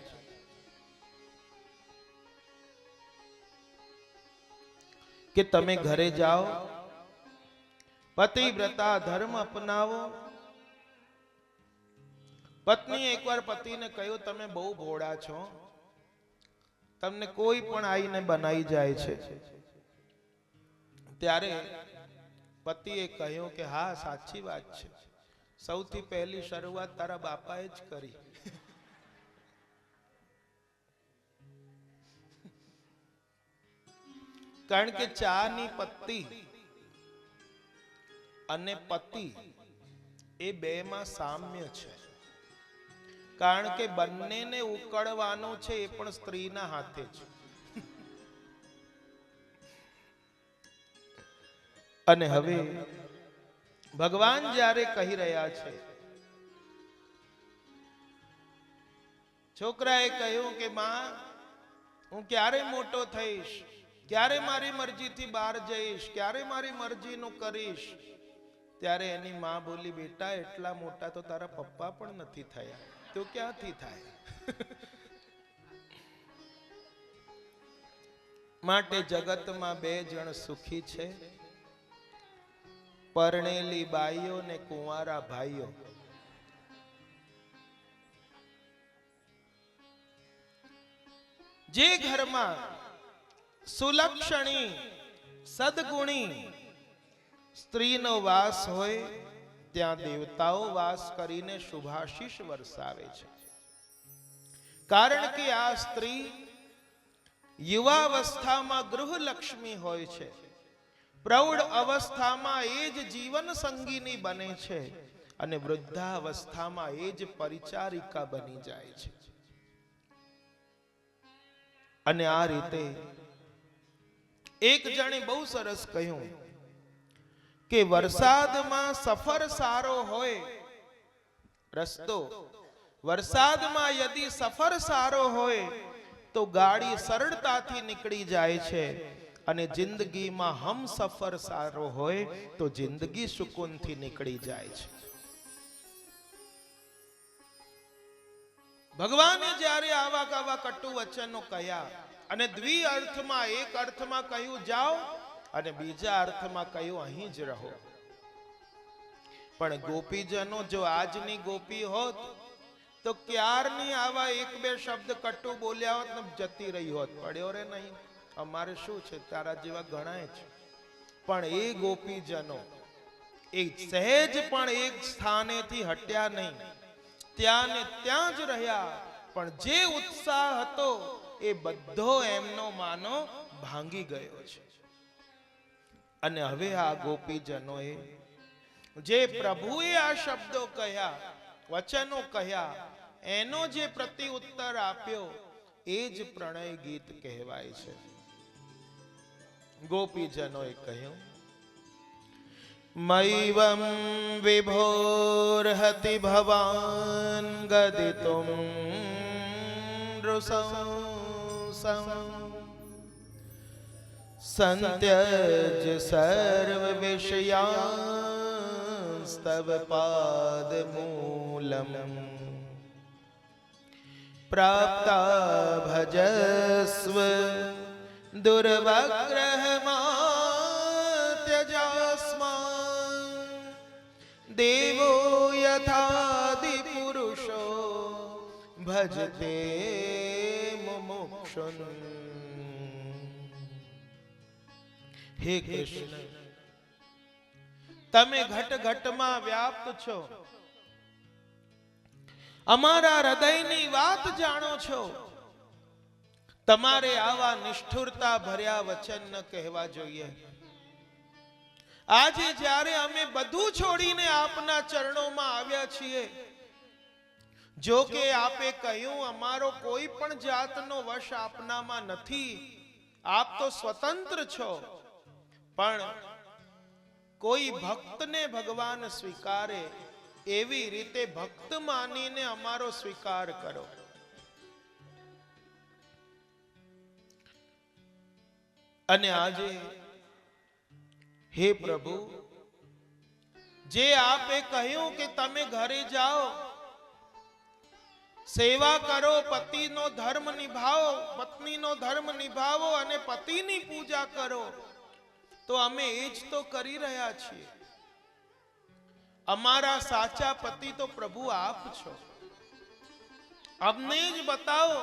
કે તમે ઘરે જાઓ, પતિવ્રતા ધર્મ અપનાવો. પત્ની એકવાર પતિને કહ્યું, તમે બહુ ભોળા છો, તમને કોઈ પણ આવીને બનાવી જાય છે. ત્યારે પતિએ કહ્યું કે હા, સાચી વાત છે, સૌથી પહેલી શરૂઆત તારા બાપાએ જ કરી. કારણ કે ચાની પત્તી અને પતિ એ બેમાં સામ્ય છે. કારણ કે બંનેને ઉકળવાનો છે એ પણ સ્ત્રીના હાથે છે. અને હવે ભગવાન જ્યારે કહી રહ્યા છે, છોકરાએ કહ્યું કે માં, હું ક્યારે મોટો થઈશ, ક્યારે મારી મરજીથી બહાર જઈશ, ક્યારે મારી મરજીનું કરીશ? ત્યારે એની માં બોલી, બેટા એટલા મોટા તો તારા પપ્પા પણ નથી થયા, તો ક્યાંથી થાય? માટે જગતમાં 2 જણ સુખી છે, પરણેલી બાઈઓ ને કુંવારા ભાઈઓ. જે ઘરમાં સુલક્ષણી સદગુણી સ્ત્રીનો વાસ હોય, ત્યાં દેવતાઓ વાસ કરીને શુભાશીષ વરસાવે છે. કારણ કે આ સ્ત્રી યુવાવસ્થામાં ગૃહલક્ષ્મી હોય છે, પ્રૌઢ અવસ્થામાં એ જ જીવન સંગીની બને છે, અને વૃદ્ધાવસ્થામાં એ જ પરિચારિકા બની જાય છે. અને આ રીતે એક જણે બહુ સરસ કહ્યું કે વરસાદમાં સફર સારો હોય, રસ્તો વરસાદમાં યદિ સફર સારો હોય તો ગાડી સરળતાથી નીકળી જાય છે, અને જિંદગીમાં હમ સફર સારો હોય તો જિંદગી સુકૂનથી નીકળી જાય છે. ભગવાને જ્યારે આવા કટુ વચનો કહ્યા અને દ્વિ અર્થમાં, એક અર્થમાં કહ્યું જાઓ અને બીજા અર્થમાં કહ્યું અહીં જ રહો. પણ ગોપીજનો જો આજની ગોપી હોત તો ક્યારની આવા એક બે શબ્દ કટુ બોલ્યા હોત ને જતી રહી હોત. પડ્યો રે નહીં, અમારે શું છે, તારા જેવા ગણાય છે. પણ એ ગોપીજનો એ સહેજ પણ એક સ્થાનેથી હટ્યા નહીં, ત્યાં ને ત્યાં જ રહ્યા. પણ જે ઉત્સાહ હતો એ બધો એમનો માનો ભાંગી ગયો છે. અને હવે આ ગોપીજનોએ જે પ્રભુએ આ શબ્દો કહ્યા, વચનો કહ્યા, એનો જે પ્રતિ ઉત્તર આપ્યો એ જ પ્રણય ગીત કહેવાય છે. ગોપીજનોએ કહ્યું, મૈવમ વિભોર્હતિ ભવાન ગદિતુમ નૃશંસં સંત્યજ સર્વ વિષયાસ્તવ પાદ મૂલમ પ્રાપ્તા ભજસ્વ દુર્વગ્રહમાત્યજાસ્માન દેવો યથાદિ પુરુષો ભજતે મુમુક્ષુન. હે કૃષ્ણ, તમે ઘટ ઘટમાં વ્યાપ્ત છો, અમારા હૃદયની વાત જાણો છો. તમારે આવા નિષ્ઠુરતા ભર્યા વચન ન કહેવા જોઈએ. આજે જ્યારે અમે બધું છોડીને આપના ચરણોમાં આવ્યા છીએ, જો કે આપે કહ્યું અમારો કોઈ પણ જાતનો વશ આપનામાં નથી, આપ તો સ્વતંત્ર છો, પણ કોઈ ભક્તને ભગવાન સ્વીકારે એવી રીતે ભક્ત માનીને અમારો સ્વીકાર કરો. અને આજે હે પ્રભુ, જે આપે કહ્યું કે તમે ઘરે જાઓ, સેવા કરો, પતિનો ધર્મ નિભાવો, પત્નીનો ધર્મ નિભાવો અને પતિની પૂજા કરો, તો અમે એ જ તો કરી રહ્યા છીએ. અમારા સાચા પતિ તો પ્રભુ આપ છો. અમને જ બતાવો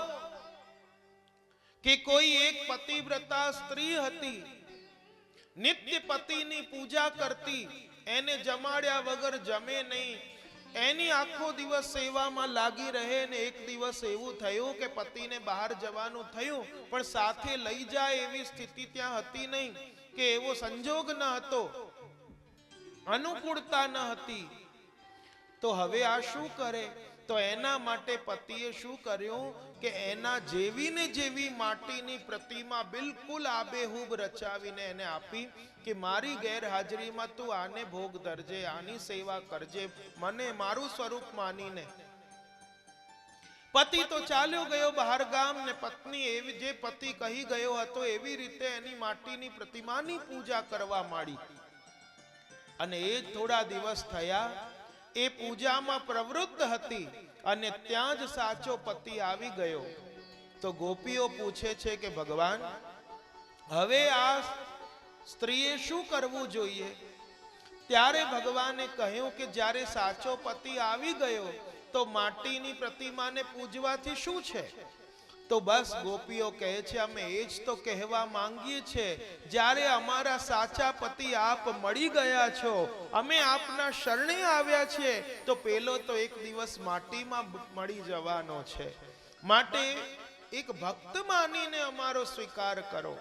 કે કોઈ એક પતિવ્રતા સ્ત્રી હતી, નિત્ય પતિની પૂજા કરતી, એને જમાડ્યા વગર જમે નહીં, એની આખો દિવસ સેવામાં લાગી રહે, ને એક દિવસ એવું થયું કે પતિને બહાર જવાનું થયું, પણ સાથે લઈ જાય એવી સ્થિતિ ત્યાં હતી નહીં, કે એવો સંજોગ ન હતો, અનુકૂળતા ન હતી. તો હવે આ શું કરે? તો એના માટે પતિએ શું કર્યું કે એના જેવી ને જેવી માટીની પ્રતિમા બિલકુલ આબેહૂબ રચાવીને એને આપી કે મારી ગેરહાજરીમાં તું આને ભોગ ધરજે, આની સેવા કરજે, મને મારું સ્વરૂપ માનીને. પતિ તો ચાલ્યો ગયો બહાર ગામ, ને પત્ની એવી જે પતિ કહી ગયો હતો એવી રીતે એની માટીની પ્રતિમાની પૂજા કરવા માંડી. અને એ થોડા દિવસ થયા, એ પૂજામાં પ્રવૃત્ત હતી, અને ત્યાં જ સાચો પતિ આવી ગયો. તો ગોપીઓ પૂછે છે કે ભગવાન, હવે આ સ્ત્રીએ શું કરવું જોઈએ? ત્યારે ભગવાને કહ્યું કે જ્યારે સાચો પતિ આવી ગયો તો માટીની પ્રતિમાને પૂજવાથી શું છે? તો બસ ગોપીઓ કહે છે અમે એ જ તો કહેવા માંગીએ છીએ, જ્યારે અમારા સાચા પતિ આપ મળી ગયા છો, અમે આપના શરણે આવ્યા છીએ, તો પેલો તો એક દિવસ માટીમાં મળી જવાનો છે, માટે એક ભક્ત માનીને અમારો સ્વીકાર કરો.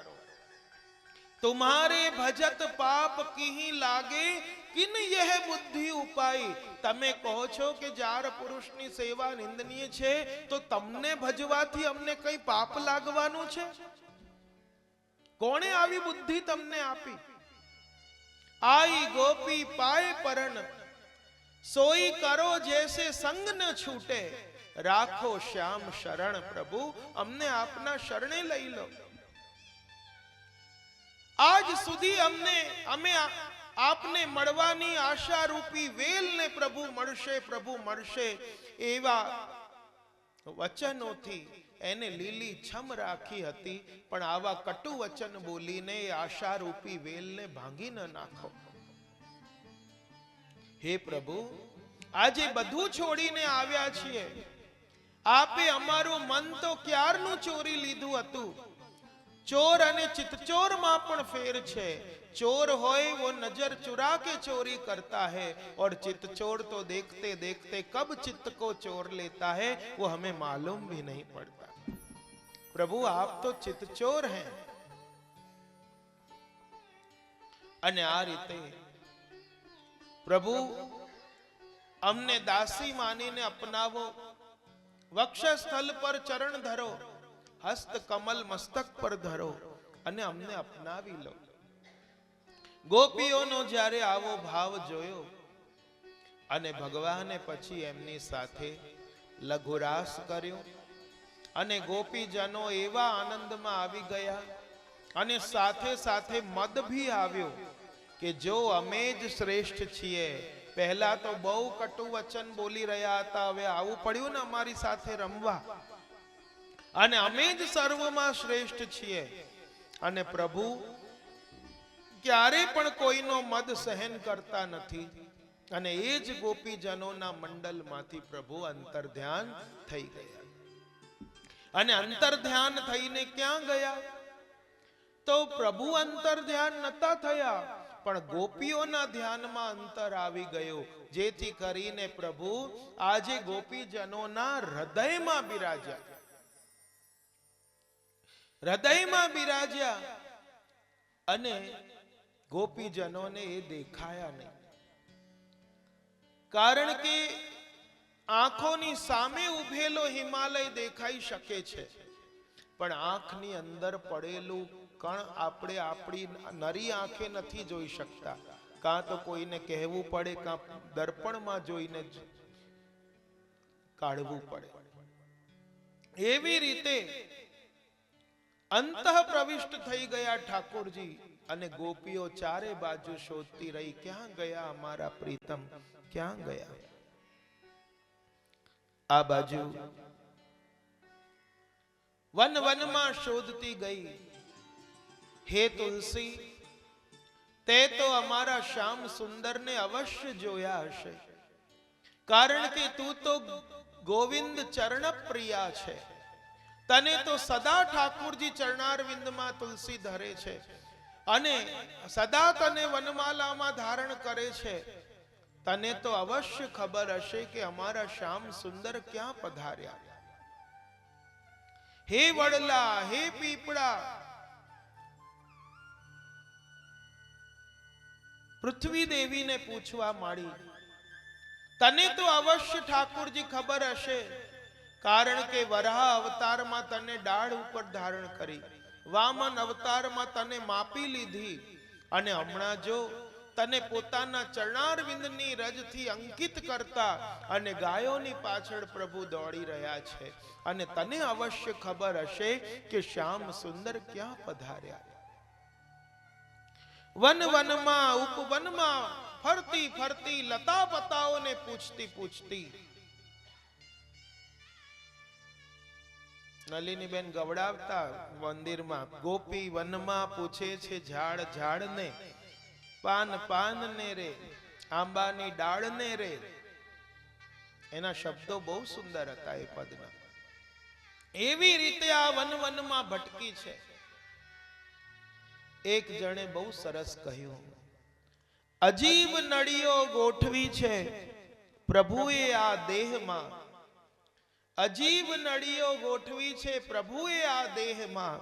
तुम्हारे भजत पाप की लागे किन यह बुद्धि उपाय। તમે કહો છો કે જાર પુરુષની સેવા નિંદનીય છે, તો તમને ભજવાથી અમને કઈ પાપ લાગવાનું છે? કોણે આવી બુદ્ધિ તમને આપી? आई गोपी पाए परण सोई करो जैसे संग न छूटे। राखो श्याम शरण प्रभु, अमने आपना शरणे लई लो। आज सुधी अमे आपने મળવાની આશા રૂપી વેલને પ્રભુ મળશે એવા વચનોથી એને લીલી છમ રાખી હતી, પણ આવા કટુ વચન બોલીને આશા રૂપી વેલને ભાંગી ન નાખો। હે પ્રભુ, આજે બધું છોડીને આવ્યા છીએ, આપે અમારું મન તો ક્યારનું ચોરી લીધું હતું। ચોર અને चितचोर માં પણ ફેર છે। चोर होए वो नजर चुरा के चोरी करता है, और चितचोर तो देखते देखते कब चित्त को चोर लेता है वो हमें मालूम भी नहीं पड़ता। प्रभु आप तो चितचोर हैं। અને આ રીતે પ્રભુ અમને દાસી માનીને અપનાવો। વક્ષસ્થલ પર ચરણ ધરો, હસ્ત કમલ મસ્તક પર ધરો અને અમને અપનાવી લો। ગોપીઓનો જ્યારે આવો ભાવ જોયો અને ભગવાને પછી એમની સાથે લઘુરાસ કર્યો અને ગોપીજનો એવા આનંદમાં આવી ગયા અને સાથે સાથે મદ ભી આવ્યો કે જો અમે જ શ્રેષ્ઠ છીએ। પહેલા તો બહુ કટુ વચન બોલી રહ્યા હતા, હવે આવું પડ્યું ને અમારી સાથે રમવા, અને અમે જ સર્વમાં શ્રેષ્ઠ છીએ। અને પ્રભુ ક્યારે પણ કોઈનો મદ સહન કરતા નથી, અને એ જ ગોપીજનોના મંડલમાંથી પ્રભુ અંતર્ધ્યાન થઈ ગયા। અને અંતર્ધ્યાન થઈને ક્યાં ગયા? તો પ્રભુ અંતર્ધ્યાન નતા થયા, પણ ગોપીઓના ધ્યાનમાં અંતર આવી ગયો, જેથી કરીને પ્રભુ આજે ગોપીજનોના હૃદયમાં બિરાજ્યા। હૃદયમાં બિરાજ્યા અને ગોપીજનોને એ દેખાયા નહીં, કારણ કે આંખોની સામે ઉભેલો હિમાલય દેખાઈ શકે છે, પણ આંખની અંદર પડેલું કણ આપણે આપણી નરી આંખે નથી જોઈ શકતા। કાં તો કોઈને કહેવું પડે, કાં દર્પણમાં જોઈને કાઢવું પડે। એવી રીતે અંતઃ પ્રવિષ્ટ થઈ ગયા ઠાકોરજી, અને ગોપીઓ ચારે બાજુ શોધતી રહી, ક્યાં ગયા અમારા પ્રીતમ, ક્યાં ગયા? આ બાજુ વન વનમાં શોધતી ગઈ। હે તુલસી, તે તો અમારા શ્યામ સુંદરને અવશ્ય જોયા હશે, કારણ કે તું તો ગોવિંદ ચરણ પ્રિયા છે। તને તો સદા ઠાકોરજી ચરણારવિંદમાં તુલસી ધરે છે, અને સદા તને વનમાલામાં ધારણ કરે છે। તને તો અવશ્ય ખબર હશે કે અમારા શ્યામ સુંદર ક્યાં પધાર્યા। હે વડલા, હે પીપળા, પૃથ્વી દેવીને પૂછવા માંડી, તને તો અવશ્ય ઠાકોરજી ખબર હશે, કારણ કે વરાહ અવતારમાં તને ડાળ ઉપર ધારણ કરી, વામન અવતારમાં તને માપી લીધી, અને હમણાં જો તને પોતાના ચરણારવિંદની રજથી અંકિત કરતા અને ગાયોની પાછળ પ્રભુ દોડી રહ્યા છે, અને તને અવશ્ય ખબર હશે કે શ્યામ સુંદર ક્યાં પધાર્યા। વન વનમાં ઉપવનમાં ફરતી ફરતી લતા પતાઓને પૂછતી પૂછતી નલિનીબેન ગવડાવતા મંદિરમાં, ગોપી વનમાં પૂછે છે ઝાડ ઝાડને, પાન પાનને રે, આંબાની ડાળને રે। એના શબ્દો બહુ સુંદર હતા એ પદના। એવી રીતે આ વન વનમાં ભટકી છે। એક જણે બહુ સરસ કહ્યું, અજીબ નળીઓ ગોઠવી છે પ્રભુએ આ દેહમાં, અજીબ નળીઓ ગોઠવી છે પ્રભુએ આ દેહમાં,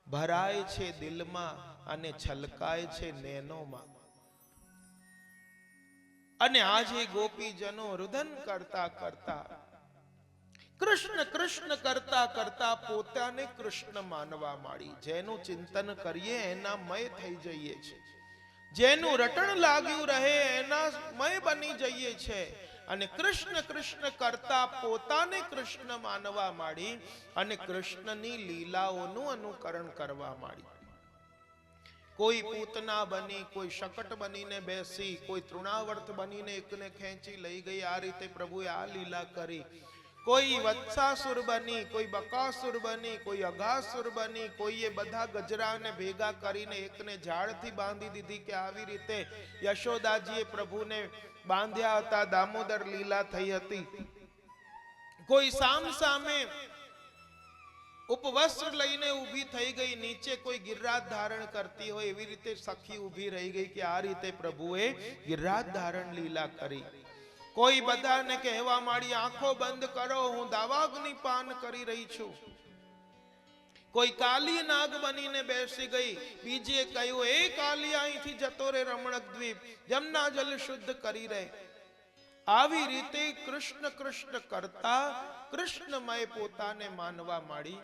ભરાય છે દિલમાં અને છલકાય છે નૈનોમાં. અને આજે ગોપીજનો રુદન કરતા કરતા, કૃષ્ણ કૃષ્ણ કરતા કરતા પોતાને કૃષ્ણ માનવા માંડી. જેનું ચિંતન કરીએ એના મય થઈ જઈએ છે, જેનું રટણ લાગ્યું રહે એના મય બની જઈએ છે. અને કૃષ્ણ કૃષ્ણ કરતા પોતાને કૃષ્ણ માનવા માંડી અને કૃષ્ણની લીલાઓનું અનુકરણ કરવા માંડી. કોઈ પૂતના બની, કોઈ શકટ બનીને બેસી, કોઈ તૃણાવર્ત બનીને એકને ખેંચી લઈ ગઈ. આ રીતે પ્રભુએ આ લીલા કરી. કોઈ વત્સાસુર બની, કોઈ બકાસુર બની, કોઈ અઘાસુર બની, કોઈએ બધા ગજરાને ભેગા કરીને એકને ઝાડથી બાંધી દીધી કે આવી રીતે યશોદાજીએ પ્રભુને બાંધ્યા હતા. દામોદર લીલા થઈ હતી. કોઈ સામ સામે ઉપવસ્ત્ર લઈને ઊભી થઈ ગઈ, નીચે કોઈ ગિરરાજ ધારણ કરતી હોય એવી રીતે સખી ઊભી રહી ગઈ કે આ રીતે પ્રભુએ ગિરરાજ ધારણ લીલા કરી. કોઈ બધાને કહેવા માંડી આંખો બંધ કરો, હું દાવાગ્નિ પાન કરી રહી છું. કોઈ કાલી નાગ બનીને બેસી ગઈ. બીજીએ કહ્યું એ કાલી અહીંથી જતો રે રમણક દ્વીપ, જમના જલ શુદ્ધ કરી રહે. આવી રીતે કૃષ્ણ કૃષ્ણ કરતા કૃષ્ણમય પોતાને માનવા માંડી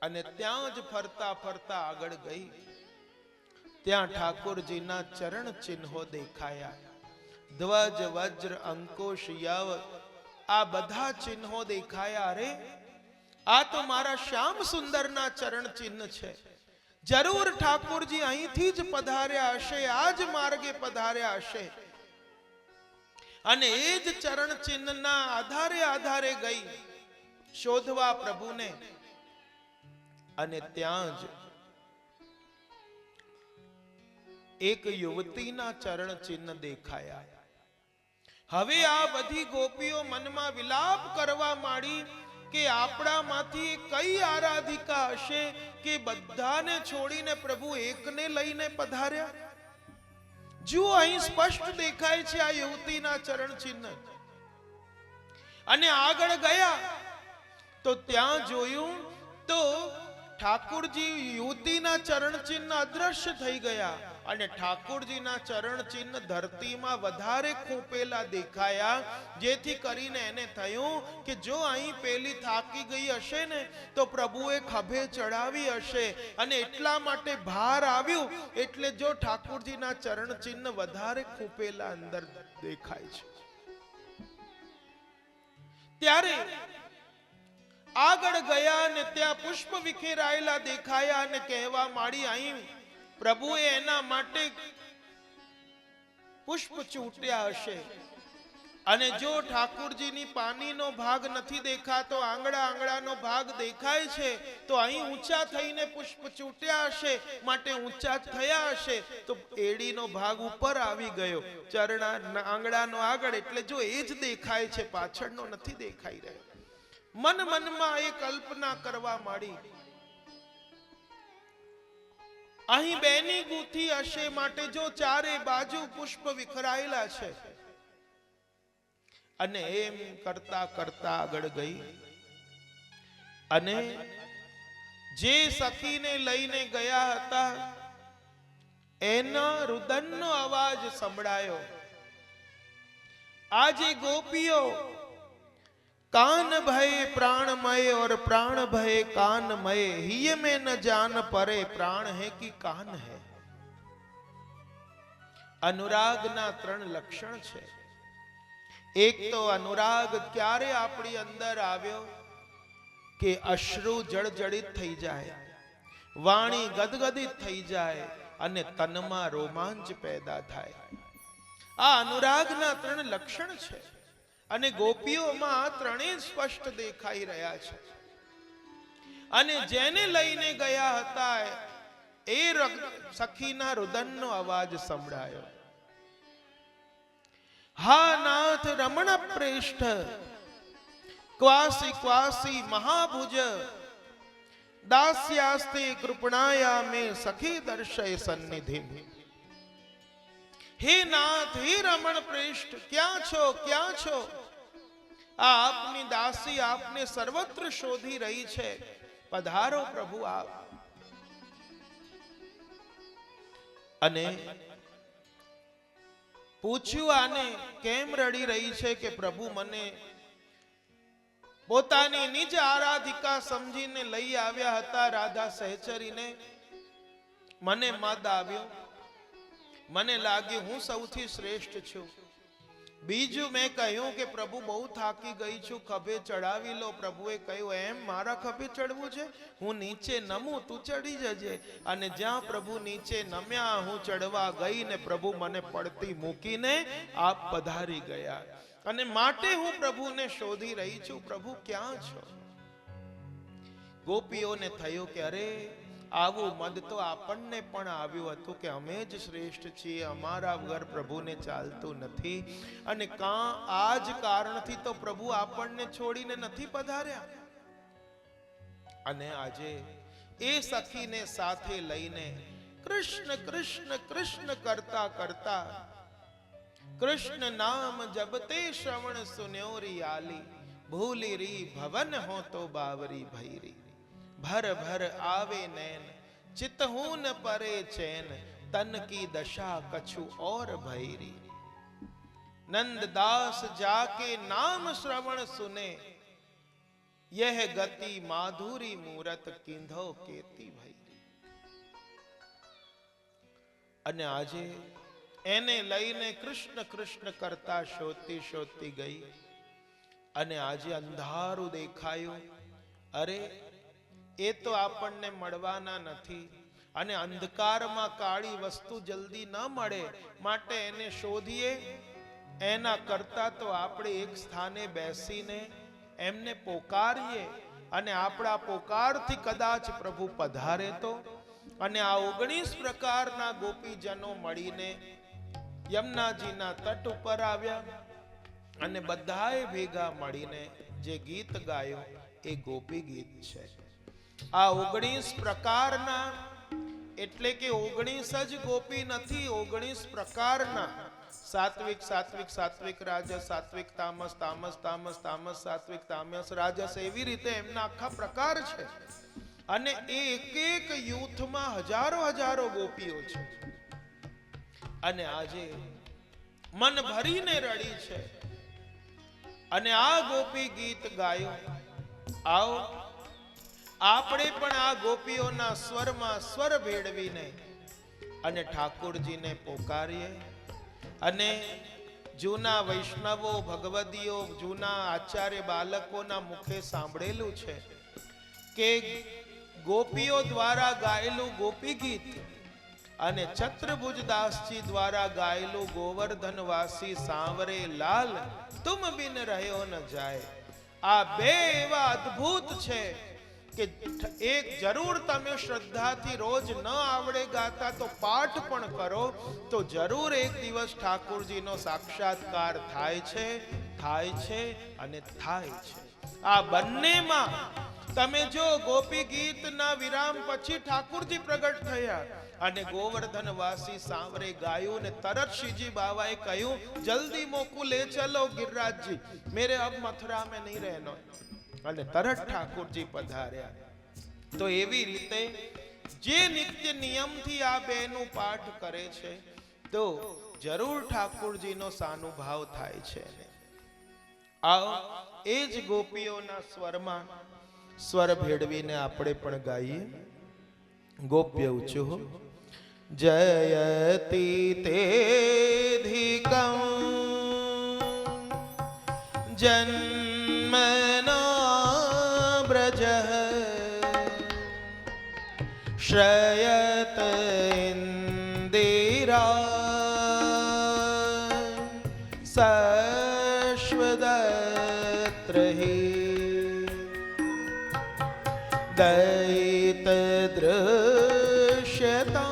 અને ત્યાં જ ફરતા ફરતા આગળ ગઈ. ત્યાં ઠાકોરજીના ચરણ ચિહ્નો દેખાયા. ધ્વજ વજ્ર અંકુશ યવ આ બધા ચિહ્નો દેખાયા. અરે આ તો મારા શ્યામ સુંદરના ચરણ ચિહ્ન છે. જરૂર ઠાકોરજી અહીંથી જ પધાર્યા હશે, આ જ માર્ગે પધાર્યા હશે. અને એ જ ચરણ ચિહ્નના આધારે આધારે ગઈ શોધવા પ્રભુને. અને ત્યાં જ એક યુવતીના ચરણ ચિહ્ન દેખાયા. હવે આ બધી ગોપીઓ મનમાં વિલાપ કરવા માંડી કે આપણામાંથી કઈ આરાધિકા હશે કે બધાને છોડીને પ્રભુ એકને લઈને પધાર્યા. જુઓ અહીં સ્પષ્ટ દેખાય છે આ યુવતીના ચરણ ચિહ્ન. અને આગળ ગયા તો ત્યાં જોયું તો ઠાકોરજી યુવતીના ચરણ ચિહ્ન અદ્રશ્ય થઈ ગયા અને ઠાકોરજીના ચરણ ચિહ્ન ધરતીમાં વધારે ખૂંપેલા દેખાયા. જેથી કરીને એને થયું કે જો અહીં પેલી થાકી ગઈ હશે ને તો પ્રભુએ ખભે ચડાવી હશે અને એટલા માટે ભાર આવ્યું. એટલે જો ઠાકોરજીના ચરણ ચિહ્ન વધારે ખૂંપેલા અંદર દેખાય છે. ત્યારે આગળ ગયા ને ત્યાં પુષ્પ વિખેરાયેલા દેખાયા અને કહેવા માંડી અહીં પ્રભુએ એના માટે પુષ્પ ચૂંટ્યા હશે. અને જો ઠાકોરજીની પાનીનો ભાગ નથી દેખાતો, આંગળા આંગળાનો ભાગ દેખાય છે, તો અહીં ઊંચા થઈને પુષ્પ ચૂંટ્યા હશે, માટે ઊંચા થયા હશે. તો એડીનો ભાગ ઉપર આવી ગયો, ચરણા આંગળાનો આગળ. એટલે જો એ જ દેખાય છે, પાછળનો નથી દેખાઈ રહ્યો. મન મનમાં એ કલ્પના કરવા માંડી અહીં બેની ગૂંથી હશે, માટે જો ચારે બાજુ પુષ્પ વિખરાયેલા છે. અને એમ કરતા કરતા આગળ ગઈ અને જે સખીને લઈને ગયા હતા એના રુદનનો અવાજ સંભળાયો. આજે ગોપીઓ कान भय प्राणमय और प्राण भय कानमय, हिय में न जान परे प्राण है कि कान है. अनुरागना त्रण लक्षण छे. एक तो अनुराग क्यारे आपणी अंदर आव्यो કે અશ્રુ જળજડિત થઈ જાય, વાણી ગદગદિત થઈ જાય અને તનમાં રોમાંચ પેદા થાય. આ અનુરાગના ત્રણ લક્ષણ છે અને ગોપીઓમાં ત્રણેય સ્પષ્ટ દેખાઈ રહ્યા છે. અને જેને લઈને ગયા હતા એ સખીના રુદનનો અવાજ સંભળાયો. હા નાથ રમણ પ્રેષ્ઠ ક્વાસી ક્વાસી મહાભુજ દાસ્યાસ્તે કૃપણાયા મે સખી દર્શય સન્નિધિ. હે નાથ, હે રમણ પ્રેષ્ઠ, ક્યાં છો, ક્યાં છો? આ આપની દાસી આપને સર્વત્ર શોધી રહી છે, પધારો પ્રભુ આપ. અને પૂછ્યું આને કેમ રડી રહી છે કે પ્રભુ મને પોતાની નિજ આરાધિકા સમજીને લઈ આવ્યા હતા રાધા સહચરીને, મને મદ આવ્યો, મને લાગ્યું હું સૌથી શ્રેષ્ઠ છું. બીજું મેં કહ્યું કે પ્રભુ બહુ થાકી ગઈ છું, ખભે ચડાવી લો. પ્રભુએ કહ્યું એમ મારા ખભે ચડવું છે? હું નીચે નમું, તું ચડી જજે. અને જ્યાં પ્રભુ નીચે નમ્યા હું ચડવા ગઈ ને પ્રભુ મને પડતી મૂકીને આપ પધારી ગયા. અને માટે હું પ્રભુને શોધી રહી છું, પ્રભુ ક્યાં છો? ગોપીઓને થયું કે અરે આવું મદ તો આપણને પણ આવ્યું હતું કે અમે જ શ્રેષ્ઠ છીએ, અમારા વગર પ્રભુને ચાલતું નથી. અને આ જ કારણથી તો પ્રભુ આપણને છોડીને નથી પધાર્યા. અને આજે એ સખીને સાથે લઈને કૃષ્ણ કૃષ્ણ કૃષ્ણ કરતા કરતા કૃષ્ણ નામ જબતે શ્રવણ સુન્યોરી આલી, ભૂલી રી ભવન હો તો બાવરી ભૈરી. ભર ભર આવે નैन चितहूं न परे चैन, तन की दशा कछु और भैरी. नंददास जाके नाम श्रवण सुने, यह गति माधुरी मूरत किंधो केती भैरी. અને આજે એને લઈને કૃષ્ણ કૃષ્ણ કરતા શોધતી શોધતી ગઈ. અને આજે અંધારું દેખાયું. અરે એ તો આપણને મળવાના નથી. અને અંધકારમાં કાળી વસ્તુ જલ્દી ન મળે, માટે એને શોધીએ. એના કરતા તો આપણે એક સ્થાને બેસીને એમને પોકારીએ, અને આપણા પોકારથી કદાચ પ્રભુ પધારે તો. અને આ 19 પ્રકારના ગોપીજનો મળીને યમુનાજીના તટ ઉપર આવ્યા. અને બધાએ ભેગા મળીને જે ગીત ગાયું એ ગોપી ગીત છે. આ 19 પ્રકારના એટલે કે 19 જ ગોપી નથી, 19 પ્રકારના. સાત્વિક સાત્વિક સાત્વિક રાજસ, સાત્વિક તામસ, તામસ તામસ તામસ સાત્વિક, તામસ રાજસ, એવી રીતે એમના આખા પ્રકાર છે. અને એ એક એક યુથમાં હજારો હજારો ગોપીઓ છે. અને આજે મન ભરીને રડી છે. અને આ ગોપી ગીત ગાયો. આવો આપણે પણ આ ગોપીઓના સ્વરમાં સ્વર ભેળવીને અને ઠાકોરજીને પોકારીએ. અને જૂના વૈષ્ણવો, ભગવદીઓ, જૂના આચાર્ય બાલકોના મુખે સાંભળેલું છે કે ગોપીઓ દ્વારા ગાયેલું ગોપી ગીત અને છત્રભુજદાસજી દ્વારા ગાયેલું ગોવર્ધનવાસી સાંવરે લાલ તુમ બિન રહ્યો ન જાય, આ બે એવા અદ્ભુત છે કે એક જરૂર તમે શ્રદ્ધાથી રોજ ન આવડે ગાતા તો પાઠ પણ કરો તો જરૂર એક દિવસ ઠાકોરજીનો સાક્ષાત્કાર થાય છે, થાય છે અને થાય છે. આ બંનેમાં તમે જો ગોપી ગીતના વિરામ પછી ઠાકોરજી પ્રગટ થયા અને ગોવર્ધનવાસી સાંવરે ગાયું ને તરત શ્રીજી બાવાએ કહ્યું જલ્દી મોકું લે ચલો गिरिराज मेरे अब मथुरा में नहीं रहना. અને તરત ઠાકોરજી પધાર્યા. તો એવી રીતે જે નિત્ય નિયમથી આ બેનું પાઠ કરે છે તો જરૂર ઠાકોરજીનો સાનુભાવ થાય છે. આવો એ જ ગોપીઓના સ્વરમાં સ્વર ભેળવીને આપણે પણ ગાઈએ. ગોપ્ય ઉચુઃ જયતિ તેધિકં જન્મના વ્રજઃ શ્રયત ઇન્દિરા સશ્વદત્રહિ દૈત દૃશ્યતા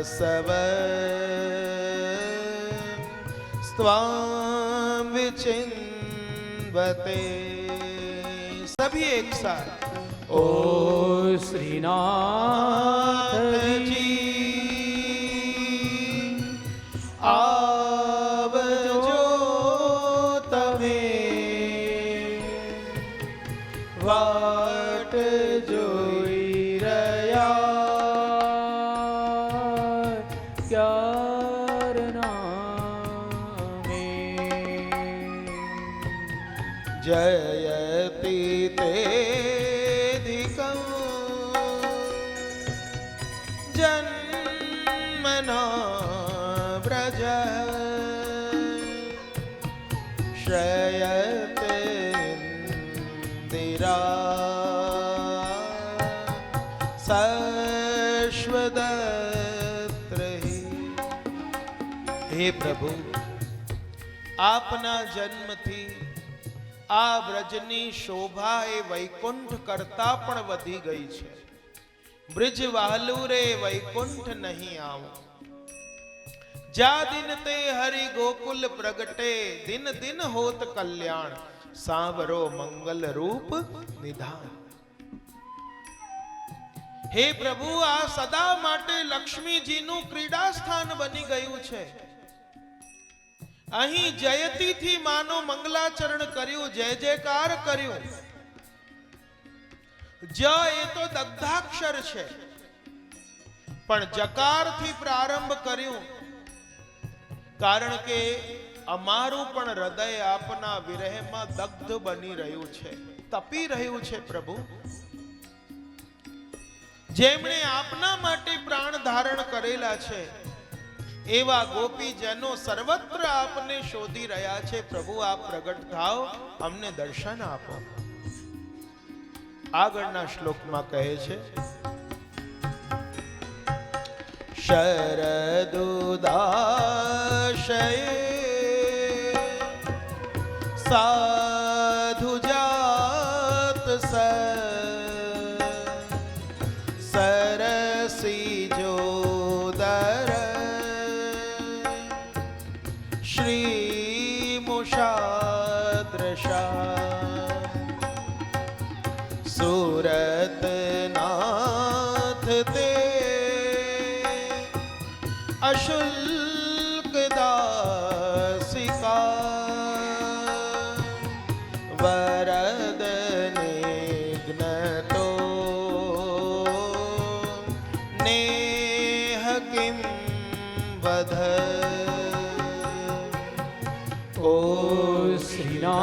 सव स्वाम विचिन्वते. सभी एक साथ ओ श्रीनाथ जी आवजो વાટ જોઈ રહ્યા ક્યારના મે જયતિ તેધિકં જન્મના વ્રજ શ્રયતે સશ્વદત્રહિ. હે પ્રભુ, આપના જન્મથી આ બ્રજની શોભા એ વૈકુંઠ કરતા પણ વધી ગઈ છે. બ્રિજ વાલુ રે વૈકુંઠ નહીં આવું. જા દિન તે હરિ ગોકુલ પ્રગટે દિન દિન હોત કલ્યાણ સાવરો મંગલ રૂપ નિધાન. હે પ્રભુ, આ સદા માટે લક્ષ્મીજીનું ક્રીડા સ્થાન બની ગયું છે. અહીં જયતી થી માનો મંગલાચરણ કર્યું, જય જયકાર કર્યું. જ એ તો દગ્ધાક્ષર છે, પણ જકાર થી પ્રારંભ કર્યું, કારણ કે અમારું પણ હૃદય આપના વિરહમાં દગ્ધ બની રહ્યું છે, તપી રહ્યું છે. પ્રભુ, જેમણે આપના માટે પ્રાણ ધારણ કરેલા છે એવા ગોપીજનો સર્વત્ર આપને શોધી રહ્યા છે. પ્રભુ, આપ પ્રગટ થાઓ, અમને દર્શન આપો. આગળના શ્લોકમાં કહે છે, શરદુદાશયે સાધુ જાત સરસી જોદર શ્રી મુષાદ્રશા સુરત નાથ તે અશુલ્ક દાસિકા વરદ નિઘ્નતો નેહ કિમ વધ. ઓ શ્રીનાથજી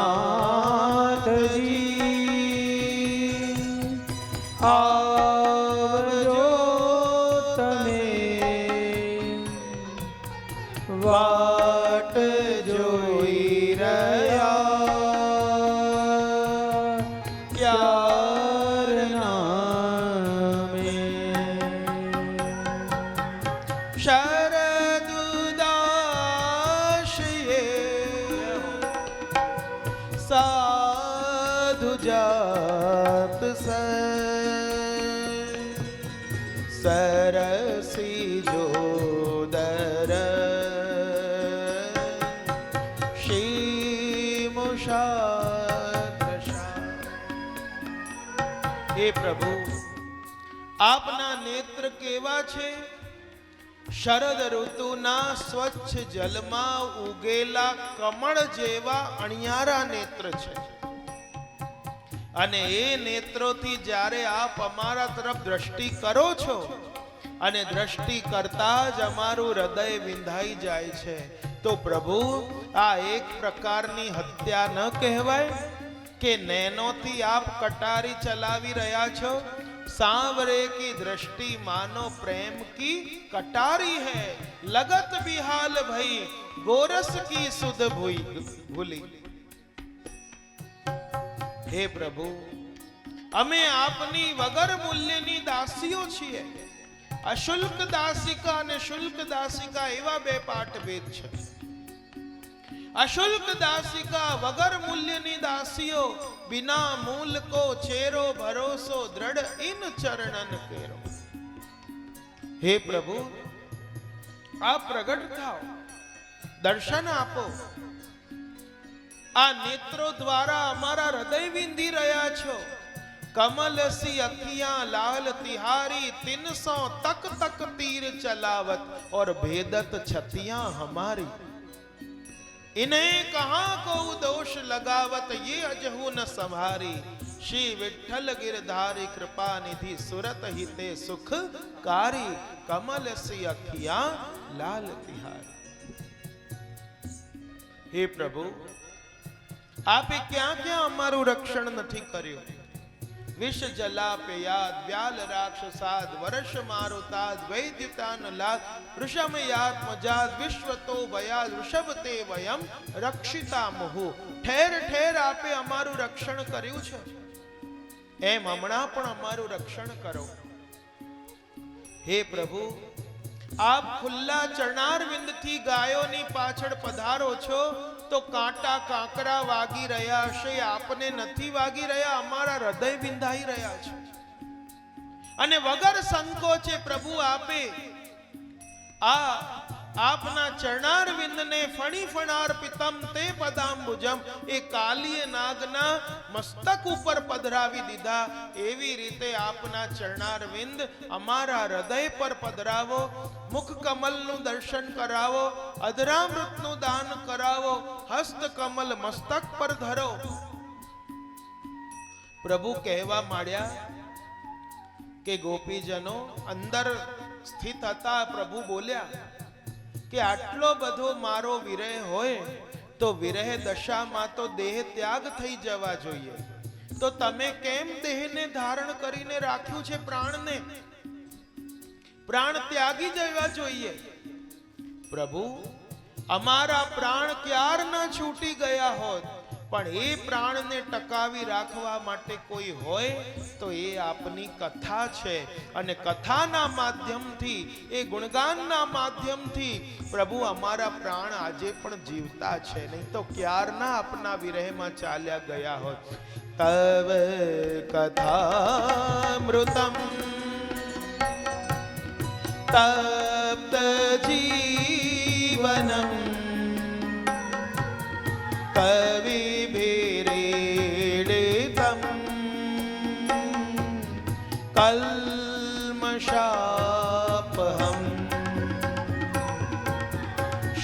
આવજો તમે, વાટ જોઈ રહ્યા ક્યારના મે શરદુદાશયે સાધુ જાત સરસી જોદર શ્રી મુષાદ્રશા. હે પ્રભુ, આપના નેત્ર કેવા છે? શરદ ઋતુના સ્વચ્છ જલમાં ઉગેલા કમળ જેવા અણિયારા નેત્ર છે. અને એ નેત્રોથી જ્યારે આપ અમારા તરફ દ્રષ્ટિ કરો છો, અને દ્રષ્ટિ કરતા જ અમારું હૃદય વિંધાઈ જાય છે, તો પ્રભુ, આ એક પ્રકારની હત્યા ન કહેવાય કે નૈનોથી આપ કટારી ચલાવી રહ્યા છો? सांवरे की दृष्टि मानो प्रेम की कटारी है, लगत बिहाल भई गोरस की सुध भूली. हे प्रभु, અમે આપની વગર મૂલ્યની દાસીઓ છીએ. અશુલ્ક દાસિકા અને શુલ્ક દાસિકા એવા બે પાઠભેદ છે. અશુલ્ક દાસિકા વગર મૂલ્યની દાસીઓ, બિના મૂલ કો ચેરો ભરોસો દ્રઢ ઇન ચરણન કેરો. હે પ્રભુ, આપ પ્રગટ થાઓ, દર્શન આપો. આ નેત્રો દ્વારા અમારા હૃદય વિંધી રહ્યા છો. कमल सी अखियां लाल तिहारी 300 तक तक तीर चलावत और भेदत छतियां हमारी. इन्हें कहाँ को दोष लगावत ये अजहू न संभारी श्री विठ्ठल गिरधारी कृपा निधि सुरत हिते सुख कारी कमल सी अखिया लाल तिहारी। हे प्रभु आपे क्या क्या अमारू रक्षण नहीं कर्યું? विष जलापयाद व्याल राक्षसाद वर्ष मारुताद वैद्युतान लाद वृषम यात्मजाद विश्वतो भयाद वृषभ ते वयम रक्षिता मुहु। ठेर ठेर आपे अमारू रक्षण कर्યું છે, એમ હમણાં પણ અમારું રક્ષણ કરો। હે પ્રભુ આપ ખુલ્લા ચરણાર વિંદથી ગાયોની પાછળ પધારો છો તો કાંટા કાંકરા વાગી રહ્યા હશે, આપને નથી વાગી રહ્યા, અમારા હૃદય વિંધાઈ રહ્યા છે। અને વગર સંકોચે પ્રભુ આપે આપના ચરણાર વિંદને ફણી ફણાર પિતમ તે પદાંબુજમ એ કાલીય નાગના મસ્તક ઉપર પધરાવી દીધા। એવી રીતે આપના ચરણાર વિંદ અમારા હૃદય પર પધરાવો, મુખ કમલનું દર્શન કરાવો, અધરામૃતનું દાન કરાવો, હસ્ત કમલ મસ્તક પર ધરો। પ્રભુ કહેવા માંડ્યા કે ગોપીજનો અંદર સ્થિત હતા। પ્રભુ બોલ્યા કે આટલો બધો મારો વિરહ હોય તો વિરહ દશામાં તો દેહ ત્યાગ થઈ જવા જોઈએ, તો તમે કેમ દેહને ધારણ કરીને રાખ્યું છે? પ્રાણને પ્રાણ ત્યાગી જવા જોઈએ। પ્રભુ અમારા પ્રાણ ક્યાર ના છૂટી ગયા હોત, પણ એ પ્રાણને ટકાવી રાખવા માટે કોઈ હોય તો એ આપની કથા છે। અને કથાના માધ્યમથી, એ ગુણગાનના માધ્યમથી પ્રભુ અમારા પ્રાણ આજે પણ જીવતા છે, નહીં તો ક્યારના આપના વિરહમાં ચાલ્યા ગયા હોત। તવ કથામૃતમ તપ્ત જીવનમ कविभिरीडितं कल्मषापहम्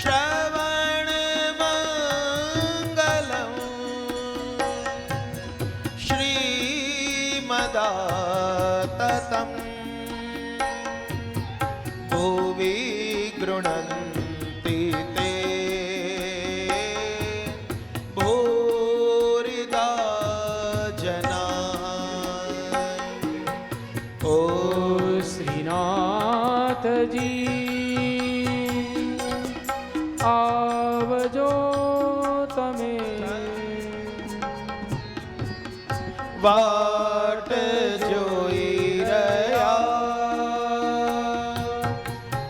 श्रवणमङ्गलं श्रीमदाततं भुवि गृह्णन्ति ते जी आवजो तमे वाट जोई रया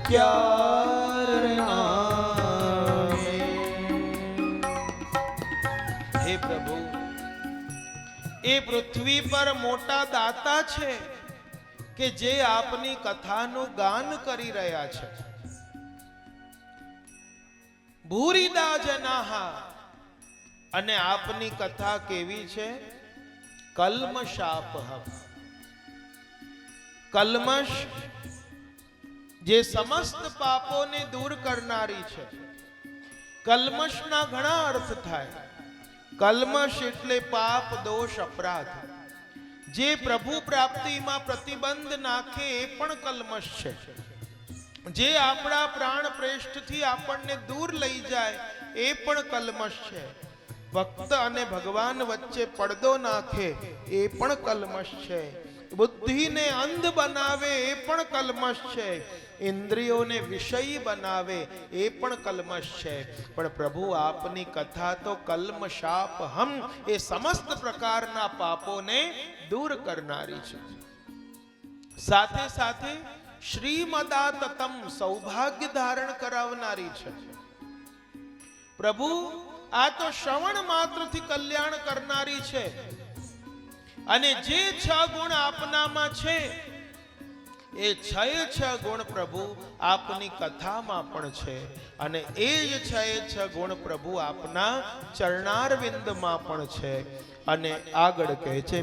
क्यारना में। हे प्रभु ए पृथ्वी पर मोटा दाता छे કે જે આપની કથાનું ગાન કરી રહ્યા છે। ભૂરિદા જનાહા, અને આપની કથા કેવી છે? કલ્મષાપહમ, કલ્મષ જે સમસ્ત પાપોને દૂર કરનારી છે। કલ્મષના ઘણા અર્થ થાય। કલ્મષ એટલે પાપ, દોષ, અપરાધ। જે પ્રભુ પ્રાપ્તિમાં પ્રતિબંધ નાખે એ પણ કલ્મષ છે। જે આપણા પ્રાણ પ્રેષ્ઠથી આપણને દૂર લઈ જાય એ પણ કલ્મષ છે। ભક્ત અને ભગવાન વચ્ચે પડદો નાખે એ પણ કલ્મષ છે। બુદ્ધિને અંધ બનાવે એ પણ કલ્મષ છે। ઇન્દ્રિયોને વિષયી બનાવે એ પણ કલ્મષ છે। પણ પ્રભુ આપની કથા તો કલ્મષાપહમ, એ સમસ્ત પ્રકારના પાપોને दूर करनारी छे। साथे साथे श्रीमदाततम, सौभाग्य धारण करावनारी छे। प्रभु आ तो श्रवण मात्र थी कल्याण करनारी छे। अने जे 6 गुण आपनामां छे ए 6 गुण प्रभु आपनी कथामां पण छे। अने ए 6 गुण प्रभु आपना चरणारविंदमां पण छे। अने आगळ कहे छे